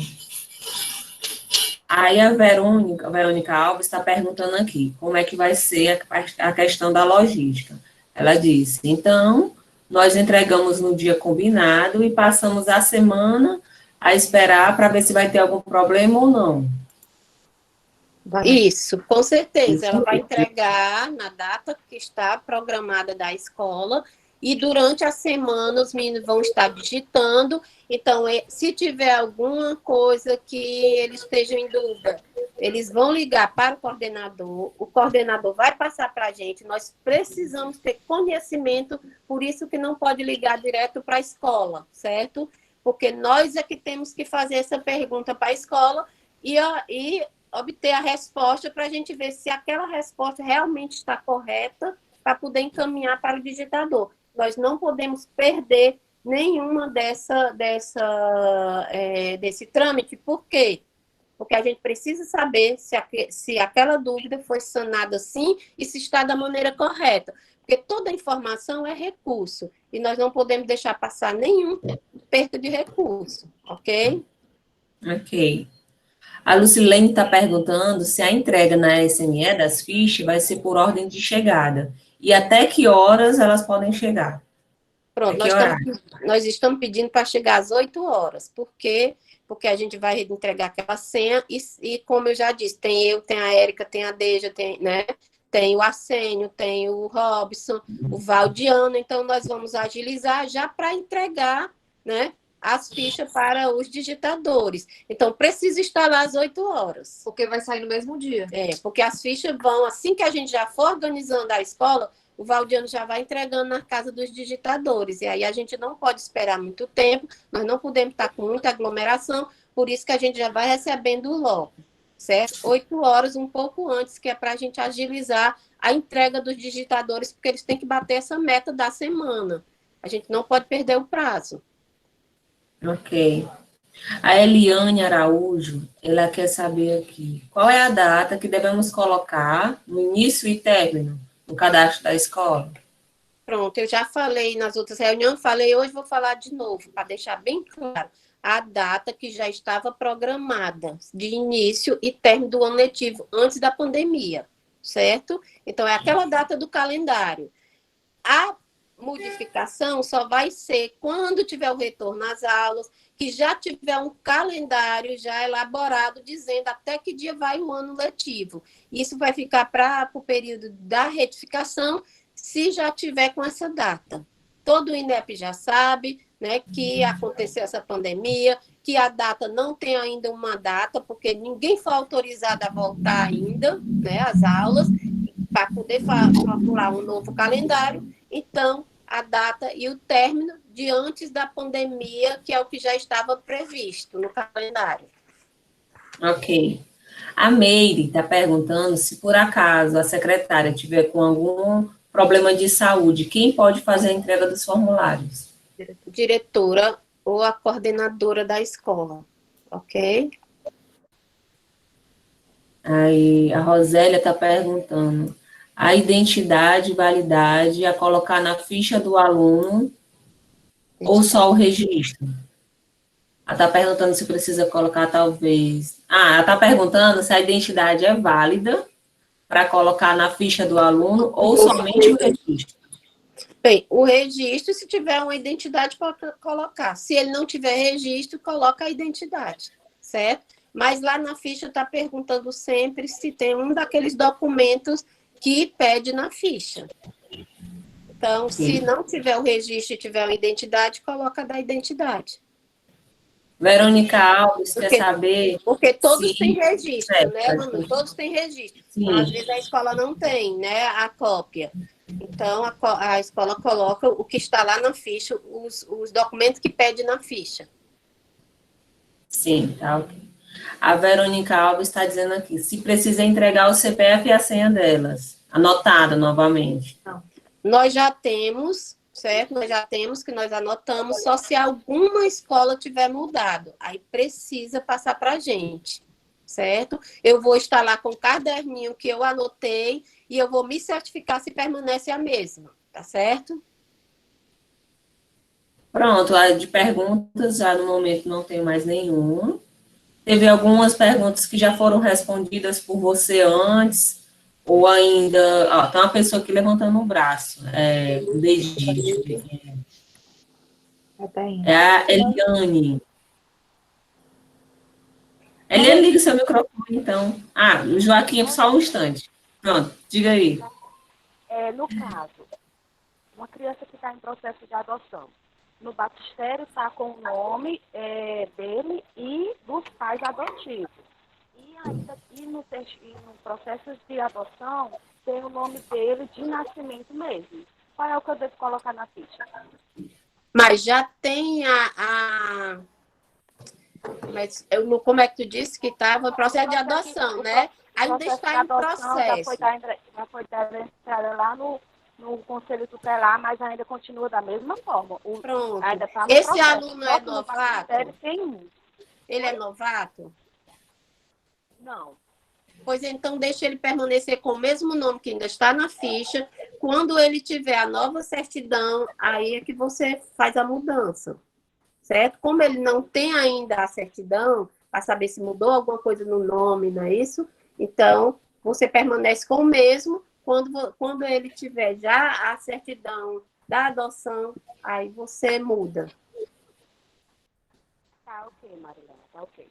Aí a Verônica Alves está perguntando aqui, como é que vai ser a questão da logística. Ela disse, então, nós entregamos no dia combinado e passamos a semana a esperar para ver se vai ter algum problema ou não. Isso, com certeza. Ela vai entregar na data que está programada da escola e durante a semana os meninos vão estar digitando. Então, se tiver alguma coisa que eles estejam em dúvida, eles vão ligar para o coordenador vai passar para a gente. Nós precisamos ter conhecimento, por isso que não pode ligar direto para a escola, certo? Porque nós é que temos que fazer essa pergunta para a escola e obter a resposta para a gente ver se aquela resposta realmente está correta para poder encaminhar para o digitador. Nós não podemos perder nenhuma desse trâmite. Por quê? Porque a gente precisa saber se aquela dúvida foi sanada sim e se está da maneira correta. Porque toda informação é recurso e nós não podemos deixar passar nenhum perda de recurso, ok? Ok. A Lucilene está perguntando se a entrega na SME das fichas vai ser por ordem de chegada. E até que horas elas podem chegar? Pronto, nós estamos pedindo para chegar às 8 horas. Por quê? Porque a gente vai entregar aquela senha e como eu já disse, tem eu, tem a Érica, tem a Deja, tem o Arsênio, tem o Robson, o Valdiano. Então, nós vamos agilizar já para entregar, né, as fichas para os digitadores. Então, precisa estar lá às 8 horas. Porque vai sair no mesmo dia. Porque as fichas vão, assim que a gente já for organizando a escola, o Valdiano já vai entregando na casa dos digitadores. E aí a gente não pode esperar muito tempo, nós não podemos estar com muita aglomeração, por isso que a gente já vai recebendo logo, certo? 8 horas, um pouco antes, que é para a gente agilizar a entrega dos digitadores, porque eles têm que bater essa meta da semana. A gente não pode perder o prazo. Ok. A Eliane Araújo, ela quer saber aqui, qual é a data que devemos colocar no início e término no cadastro da escola? Pronto, eu já falei nas outras reuniões, hoje vou falar de novo, para deixar bem claro. A data que já estava programada de início e término do ano letivo, antes da pandemia, certo? Então, é aquela data do calendário. A modificação só vai ser quando tiver o retorno às aulas, que já tiver um calendário já elaborado dizendo até que dia vai o ano letivo. Isso vai ficar para o período da retificação, se já tiver com essa data. Todo o INEP já sabe, né, que aconteceu essa pandemia, que a data não tem ainda uma data, porque ninguém foi autorizado a voltar ainda, né, às aulas, para poder calcular um novo calendário. Então, a data e o término de antes da pandemia, que é o que já estava previsto no calendário. Ok. A Meire está perguntando se, por acaso, a secretária tiver com algum problema de saúde, quem pode fazer a entrega dos formulários? Diretora ou a coordenadora da escola, ok? Aí, a Rosélia está perguntando, a identidade, validade, a colocar na ficha do aluno ou só o registro? Ela está perguntando se precisa colocar, talvez... ela está perguntando se a identidade é válida para colocar na ficha do aluno ou somente o registro. Bem, o registro, se tiver uma identidade, pode colocar. Se ele não tiver registro, coloca a identidade, certo? Mas lá na ficha está perguntando sempre se tem um daqueles documentos que pede na ficha. Então, se não tiver o registro e tiver uma identidade, coloca da identidade. Verônica Alves quer Porque, saber porque todos se... têm registro, É, né, Manu? Todos têm registro. sim. Às vezes a escola não tem, né, a cópia. Então, a escola coloca o que está lá na ficha, os documentos que pede na ficha. Sim, tá ok. A Verônica Alves está dizendo aqui, se precisa entregar o CPF e a senha delas, anotada novamente. Nós já temos, certo? Nós já temos que nós anotamos, só se alguma escola tiver mudado, aí precisa passar para a gente, certo? Eu vou estar lá com o caderninho que eu anotei e eu vou me certificar se permanece a mesma, tá certo? Pronto, a de perguntas, já no momento não tenho mais nenhuma. Teve algumas perguntas que já foram respondidas por você antes, ou ainda... Ó, tem uma pessoa aqui levantando o braço, é a Eliane. Eliane, liga o seu microfone, então. Ah, o Joaquim, só um instante. Pronto, diga aí. No caso, uma criança que está em processo de adoção, no batistério está com o nome dele e dos pais adotivos. E no processo de adoção, tem o nome dele de nascimento mesmo. Qual é o que eu devo colocar na ficha? Mas já tem Mas como é que tu disse que estava processo de adoção, né? Ainda está em processo. Já foi entrada lá no Conselho Tutelar, mas ainda continua da mesma forma. Pronto. Ainda tá no Esse processo. aluno é novato? Ele é novato? Não. Pois então, deixa ele permanecer com o mesmo nome que ainda está na ficha. Quando ele tiver a nova certidão, aí é que você faz a mudança, certo? Como ele não tem ainda a certidão, para saber se mudou alguma coisa no nome, não é isso? Então, você permanece com o mesmo. Quando ele tiver já a certidão da adoção, aí você muda. Tá ok, Marilena, tá ok.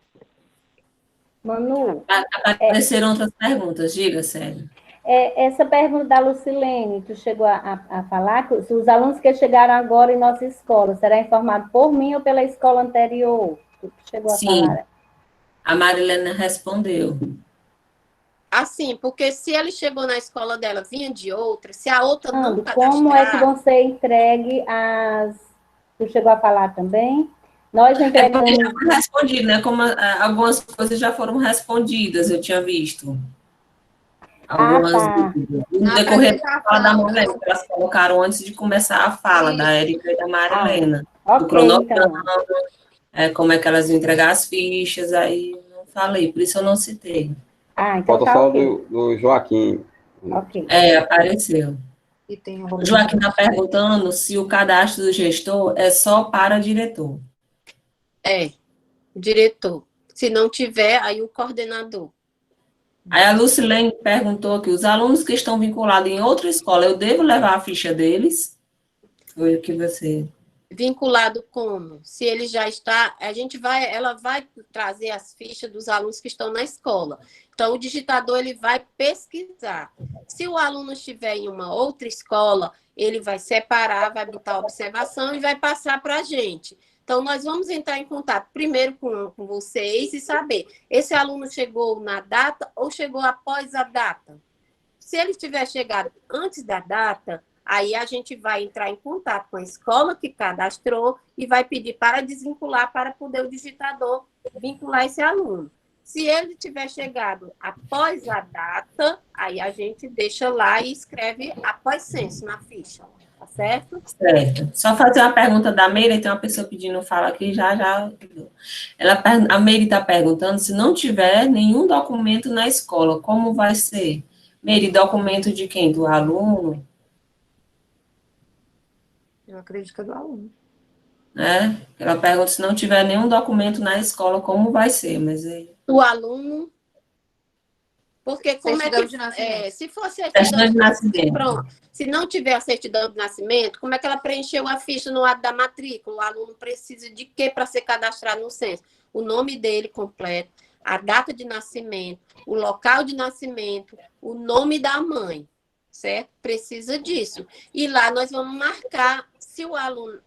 Manu, Apareceram outras perguntas, diga, Célia. Essa pergunta da Lucilene, tu chegou a falar que se os alunos que chegaram agora em nossa escola, será informado por mim ou pela escola anterior? Tu chegou a falar? A Marilena respondeu. Assim, porque se ele chegou na escola dela, vinha de outra, se a outra não cadastrar... Como é que você entregue as... Tu chegou a falar também? Nós entregamos... Já foi respondido, né? Como algumas coisas já foram respondidas, eu tinha visto. Algumas dúvidas. No decorrer da fala da Marilena, que elas colocaram antes de começar a fala da Érica e da Marilena. Do cronograma, então. Como é que elas iam entregar as fichas, aí eu não falei, por isso eu não citei. Então falta só do Joaquim. Ok. Apareceu. O Joaquim está perguntando se o cadastro do gestor é só para diretor. Diretor. Se não tiver, aí o coordenador. Aí a Lucilene perguntou que os alunos que estão vinculados em outra escola, eu devo levar a ficha deles? Foi o que você... Vinculado como? Se ele já está, ela vai trazer as fichas dos alunos que estão na escola. Então, o digitador ele vai pesquisar. Se o aluno estiver em uma outra escola, ele vai separar, vai botar observação e vai passar para a gente. Então, nós vamos entrar em contato primeiro com vocês e saber, esse aluno chegou na data ou chegou após a data? Se ele tiver chegado antes da data, aí a gente vai entrar em contato com a escola que cadastrou e vai pedir para desvincular para poder o digitador vincular esse aluno. Se ele tiver chegado após a data, aí a gente deixa lá e escreve após censo na ficha, tá certo? Certo. Só fazer uma pergunta da Meire, tem uma pessoa pedindo fala aqui, já. A Meire está perguntando se não tiver nenhum documento na escola, como vai ser? Meire, documento de quem? Do aluno? Eu acredito que é do aluno. Né? Ela pergunta se não tiver nenhum documento na escola, como vai ser, mas aí... O aluno... Porque como certidão de nascimento. Se for certidão de nascimento. Pronto. Se não tiver a certidão de nascimento, como é que ela preencheu a ficha no ato da matrícula? O aluno precisa de quê para ser cadastrado no censo? O nome dele completo, a data de nascimento, o local de nascimento, o nome da mãe, certo? Precisa disso. E lá nós vamos marcar se o aluno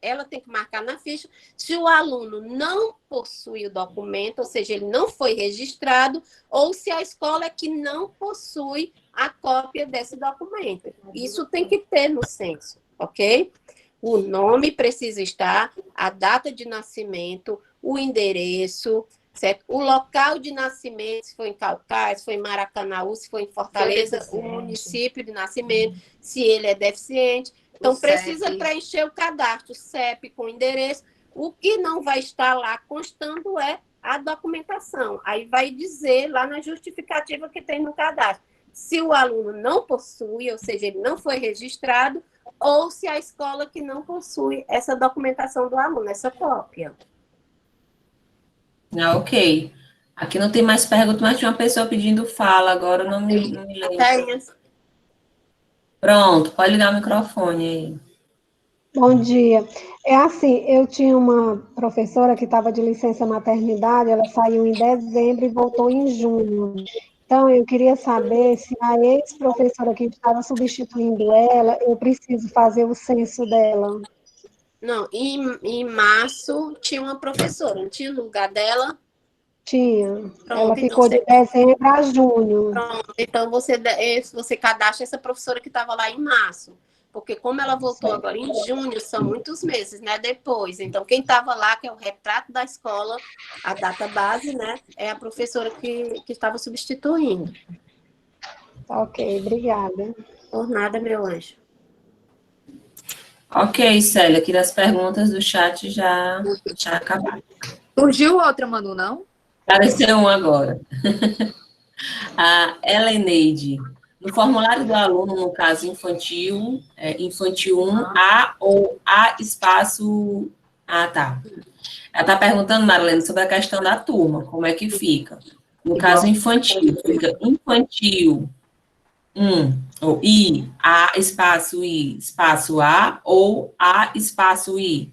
ela tem que marcar na ficha se o aluno não possui o documento, ou seja, ele não foi registrado, ou se a escola é que não possui a cópia desse documento. Isso tem que ter no censo, ok? O nome precisa estar, a data de nascimento, o endereço, certo? O local de nascimento, se foi em Caucás, se foi em Maracanaú, se foi em Fortaleza, o município de nascimento, se ele é deficiente. Então, precisa preencher o cadastro, CEP com endereço. O que não vai estar lá constando é a documentação. Aí vai dizer lá na justificativa que tem no cadastro. Se o aluno não possui, ou seja, ele não foi registrado, ou se a escola que não possui essa documentação do aluno, essa cópia. Ah, ok. Aqui não tem mais perguntas, mas tinha uma pessoa pedindo fala, agora eu não me lembro. Pronto, pode ligar o microfone aí. Bom dia. É assim, eu tinha uma professora que estava de licença maternidade, ela saiu em dezembro e voltou em junho. Então, eu queria saber se a ex-professora que estava substituindo ela, eu preciso fazer o censo dela. Não, em março tinha uma professora, não tinha no lugar dela? Tinha. Pronto, Ela então ficou de dezembro a junho. Pronto, então você cadastra essa professora que estava lá em março. Porque como ela voltou agora em junho, são muitos meses, né, depois. Então, quem estava lá, que é o retrato da escola, a data base, né, é a professora que estava substituindo. Ok, obrigada. Por nada, meu anjo. Ok, Célia, aqui das perguntas do chat já acabaram. Surgiu outra, Manu, não? Apareceu um agora. A Heleneide. No formulário do aluno, no caso infantil, infantil 1, A ou A espaço... Ah, tá. Ela está perguntando, Marilene, sobre a questão da turma, como é que fica. No caso infantil, fica infantil 1, ou I, A espaço I, espaço A, ou A espaço I.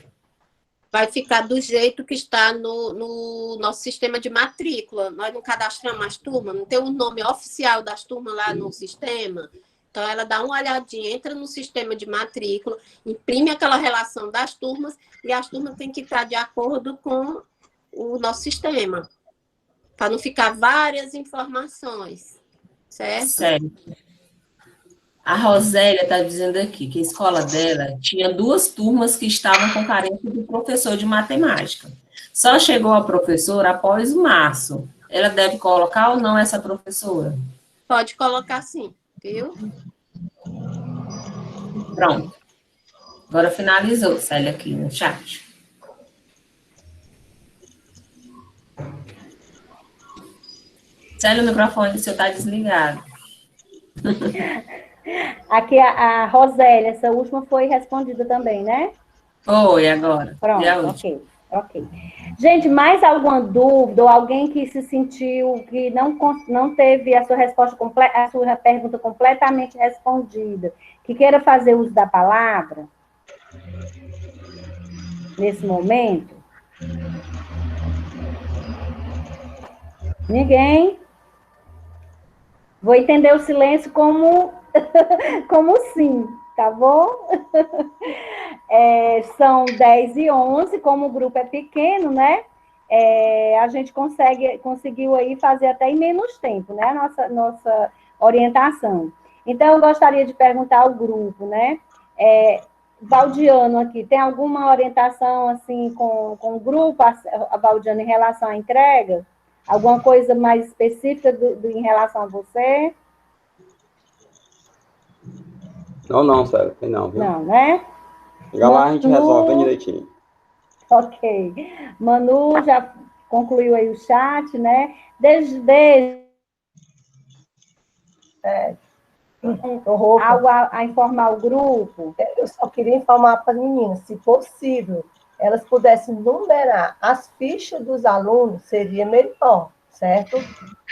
Vai ficar do jeito que está no nosso sistema de matrícula. Nós não cadastramos as turmas, não tem o nome oficial das turmas lá no sistema. Então, ela dá uma olhadinha, entra no sistema de matrícula, imprime aquela relação das turmas, e as turmas têm que estar de acordo com o nosso sistema, para não ficar várias informações, certo? Certo. A Rosélia está dizendo aqui que a escola dela tinha 2 turmas que estavam com carência de professor de matemática. Só chegou a professora após março. Ela deve colocar ou não essa professora? Pode colocar sim, viu? Pronto. Agora finalizou, Célia, aqui no chat. Célia, o microfone seu está desligado. Aqui a Rosélia, essa última foi respondida também, né? Foi, agora. Pronto, ok. Gente, mais alguma dúvida ou alguém que se sentiu que não teve a sua resposta a sua pergunta completamente respondida, que queira fazer uso da palavra nesse momento? Ninguém? Vou entender o silêncio como sim, tá bom? São 10h11, como o grupo é pequeno, né? A gente conseguiu aí fazer até em menos tempo, né? Nossa orientação. Então, eu gostaria de perguntar ao grupo, né? Valdiano aqui, tem alguma orientação, assim, com o grupo, a Valdiano, em relação à entrega? Alguma coisa mais específica em relação a você? Não, Célia, tem não, viu? Não, né? Chega lá, a gente resolve bem direitinho. Ok. Manu já concluiu aí o chat, né? Algo a informar o grupo? Eu só queria informar para as meninas, se possível, elas pudessem numerar as fichas dos alunos, seria melhor, certo?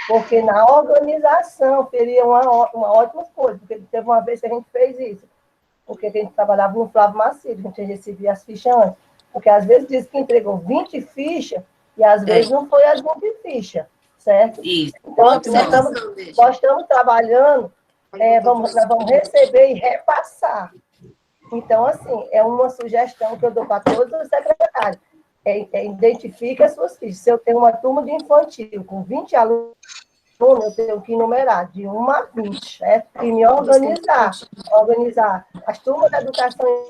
Porque na organização seria uma ótima coisa, porque teve uma vez que a gente fez isso, porque a gente trabalhava no Flávio Macedo, a gente recebia as fichas antes, porque às vezes diz que entregou 20 fichas e às vezes não foi as 20 fichas, certo? Isso. Então, nós estamos trabalhando, nós vamos receber e repassar. Então, assim, é uma sugestão que eu dou para todos os secretários. Identifique as suas fichas. Se eu tenho uma turma de infantil com 20 alunos, eu tenho que numerar de 1 a 20, certo? E me organizar as turmas da educação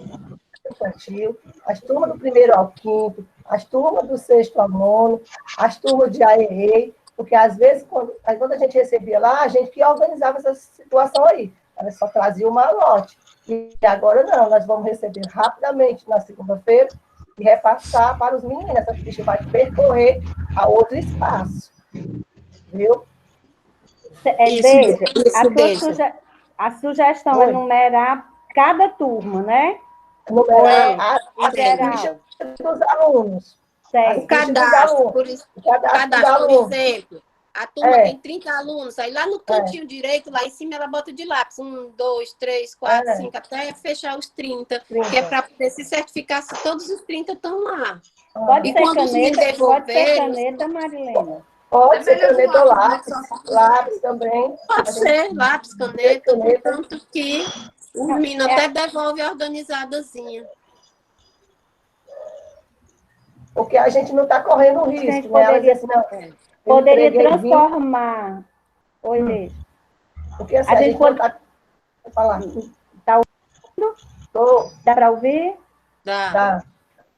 infantil, as turmas do 1º ao 5º, as turmas do 6º ao 9º, as turmas de AEE, porque às vezes, quando a gente recebia lá, a gente que organizava essa situação aí. Ela só trazia o malote. E agora não, nós vamos receber rapidamente na segunda-feira e repassar para os meninos. Essa ficha vai percorrer a outro espaço. Viu? A sugestão é numerar cada turma, né? Numerar a ficha dos alunos. O cadastro, por exemplo, a turma tem 30 alunos, aí lá no cantinho direito, lá em cima, ela bota de lápis, 1, 2, 3, 4, 5, até fechar os 30, que é para poder se certificar se todos os 30 estão lá. Pode ser caneta, Marilena. Pode ser caneta ou lápis também. Pode ser lápis, caneta, tanto que o menino até devolve organizadazinha. Porque a gente não está correndo risco, né? Poderia transformar. Oi, porque assim, a gente pode falar. Está ouvindo? Dá para ouvir? Dá.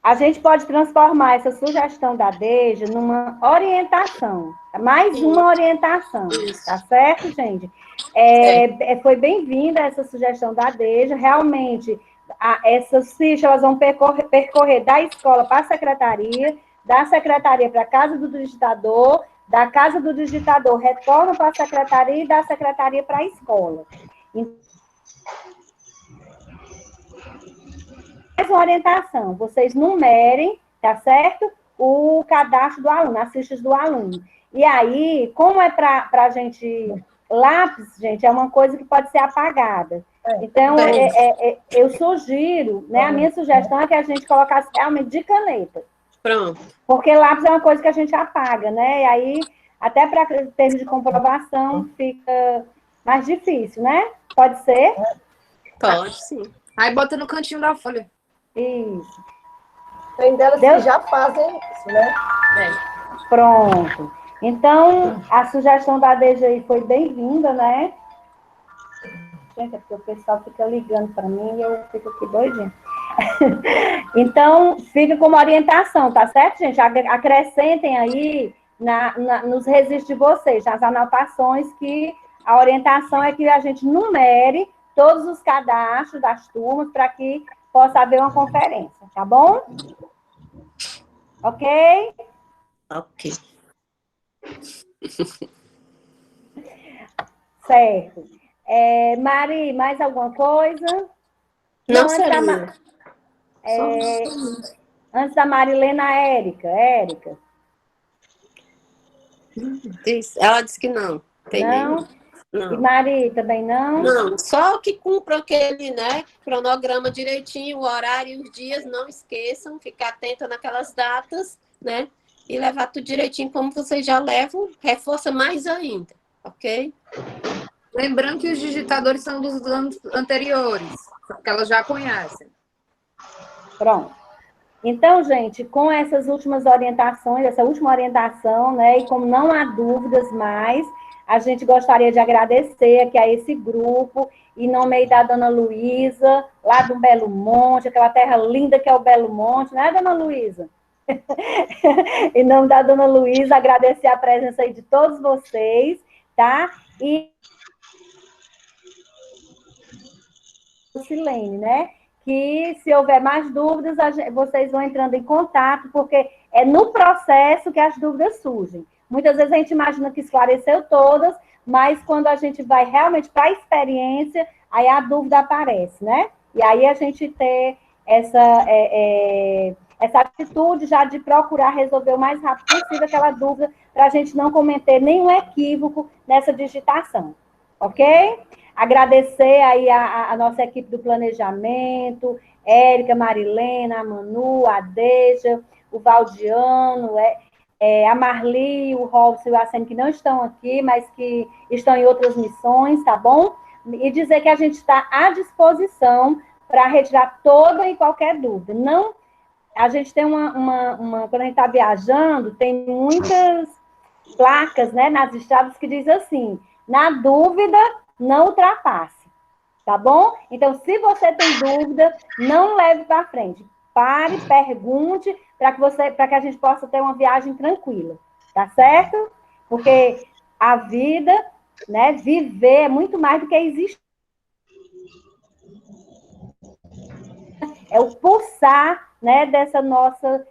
A gente pode transformar essa sugestão da Deja numa orientação. Mais uma orientação. Tá certo, gente? Foi bem-vinda essa sugestão da Deja. Realmente, essas fichas elas vão percorrer da escola para a secretaria, da secretaria para a casa do digitador, da casa do digitador retorna para a secretaria e da secretaria para a escola. Mais uma orientação, vocês numerem, tá certo? O cadastro do aluno, as fichas do aluno. E aí, como é para a gente... Lápis, gente, é uma coisa que pode ser apagada. Então, eu sugiro, né? A minha sugestão é que a gente colocasse realmente de caneta. Pronto. Porque lápis é uma coisa que a gente apaga, né? E aí, até para termos de comprovação, fica mais difícil, né? Pode ser? Pode, sim. Aí bota no cantinho da folha. Isso. Tem delas que já fazem isso, né? Pronto. Então, a sugestão da DGI foi bem-vinda, né? Gente, é porque o pessoal fica ligando para mim e eu fico aqui doidinha. Então, fica como orientação, tá certo, gente? Acrescentem aí nos registros de vocês, nas anotações, que a orientação é que a gente numere todos os cadastros das turmas para que possa haver uma conferência, tá bom? Ok? Ok. Certo. Mari, mais alguma coisa? Não, Celina. Antes da Marilena, a Érica. Ela disse que não. Tem não? Não. E Mari também não? Não, só que cumpra aquele, né, cronograma direitinho, o horário e os dias, não esqueçam, ficar atenta naquelas datas, né, e levar tudo direitinho como vocês já levam, reforça mais ainda, ok? Lembrando que os digitadores são dos anos anteriores, porque elas já conhecem. Pronto. Então, gente, com essas últimas orientações, essa última orientação, né, e como não há dúvidas mais, a gente gostaria de agradecer aqui a esse grupo, em nome da dona Luísa, lá do Belo Monte, aquela terra linda que é o Belo Monte, né, dona Luísa? Em nome da dona Luísa, agradecer a presença aí de todos vocês, tá? E Silene, né? Que se houver mais dúvidas, vocês vão entrando em contato, porque é no processo que as dúvidas surgem. Muitas vezes a gente imagina que esclareceu todas, mas quando a gente vai realmente para a experiência, aí a dúvida aparece, né? E aí a gente ter essa atitude já de procurar resolver o mais rápido possível aquela dúvida, para a gente não cometer nenhum equívoco nessa digitação, ok? Agradecer aí a nossa equipe do planejamento, Érica, Marilena, a Manu, a Deja, o Valdiano, a Marli, o Robson e o Assene, que não estão aqui, mas que estão em outras missões, tá bom? E dizer que a gente está à disposição para retirar toda e qualquer dúvida. Não, a gente tem quando a gente está viajando, tem muitas placas, né, nas estradas que diz assim, na dúvida, não ultrapasse, tá bom? Então, se você tem dúvida, não leve para frente. Pare, pergunte, para que a gente possa ter uma viagem tranquila, tá certo? Porque a vida, né, viver é muito mais do que existir. É o pulsar, né, dessa nossa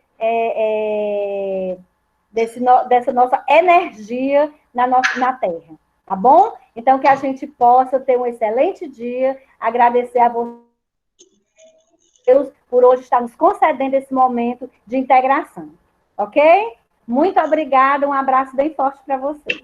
dessa nossa energia na Terra, tá bom? Então, que a gente possa ter um excelente dia, agradecer a Deus por hoje estar nos concedendo esse momento de integração, ok? Muito obrigada, um abraço bem forte para vocês.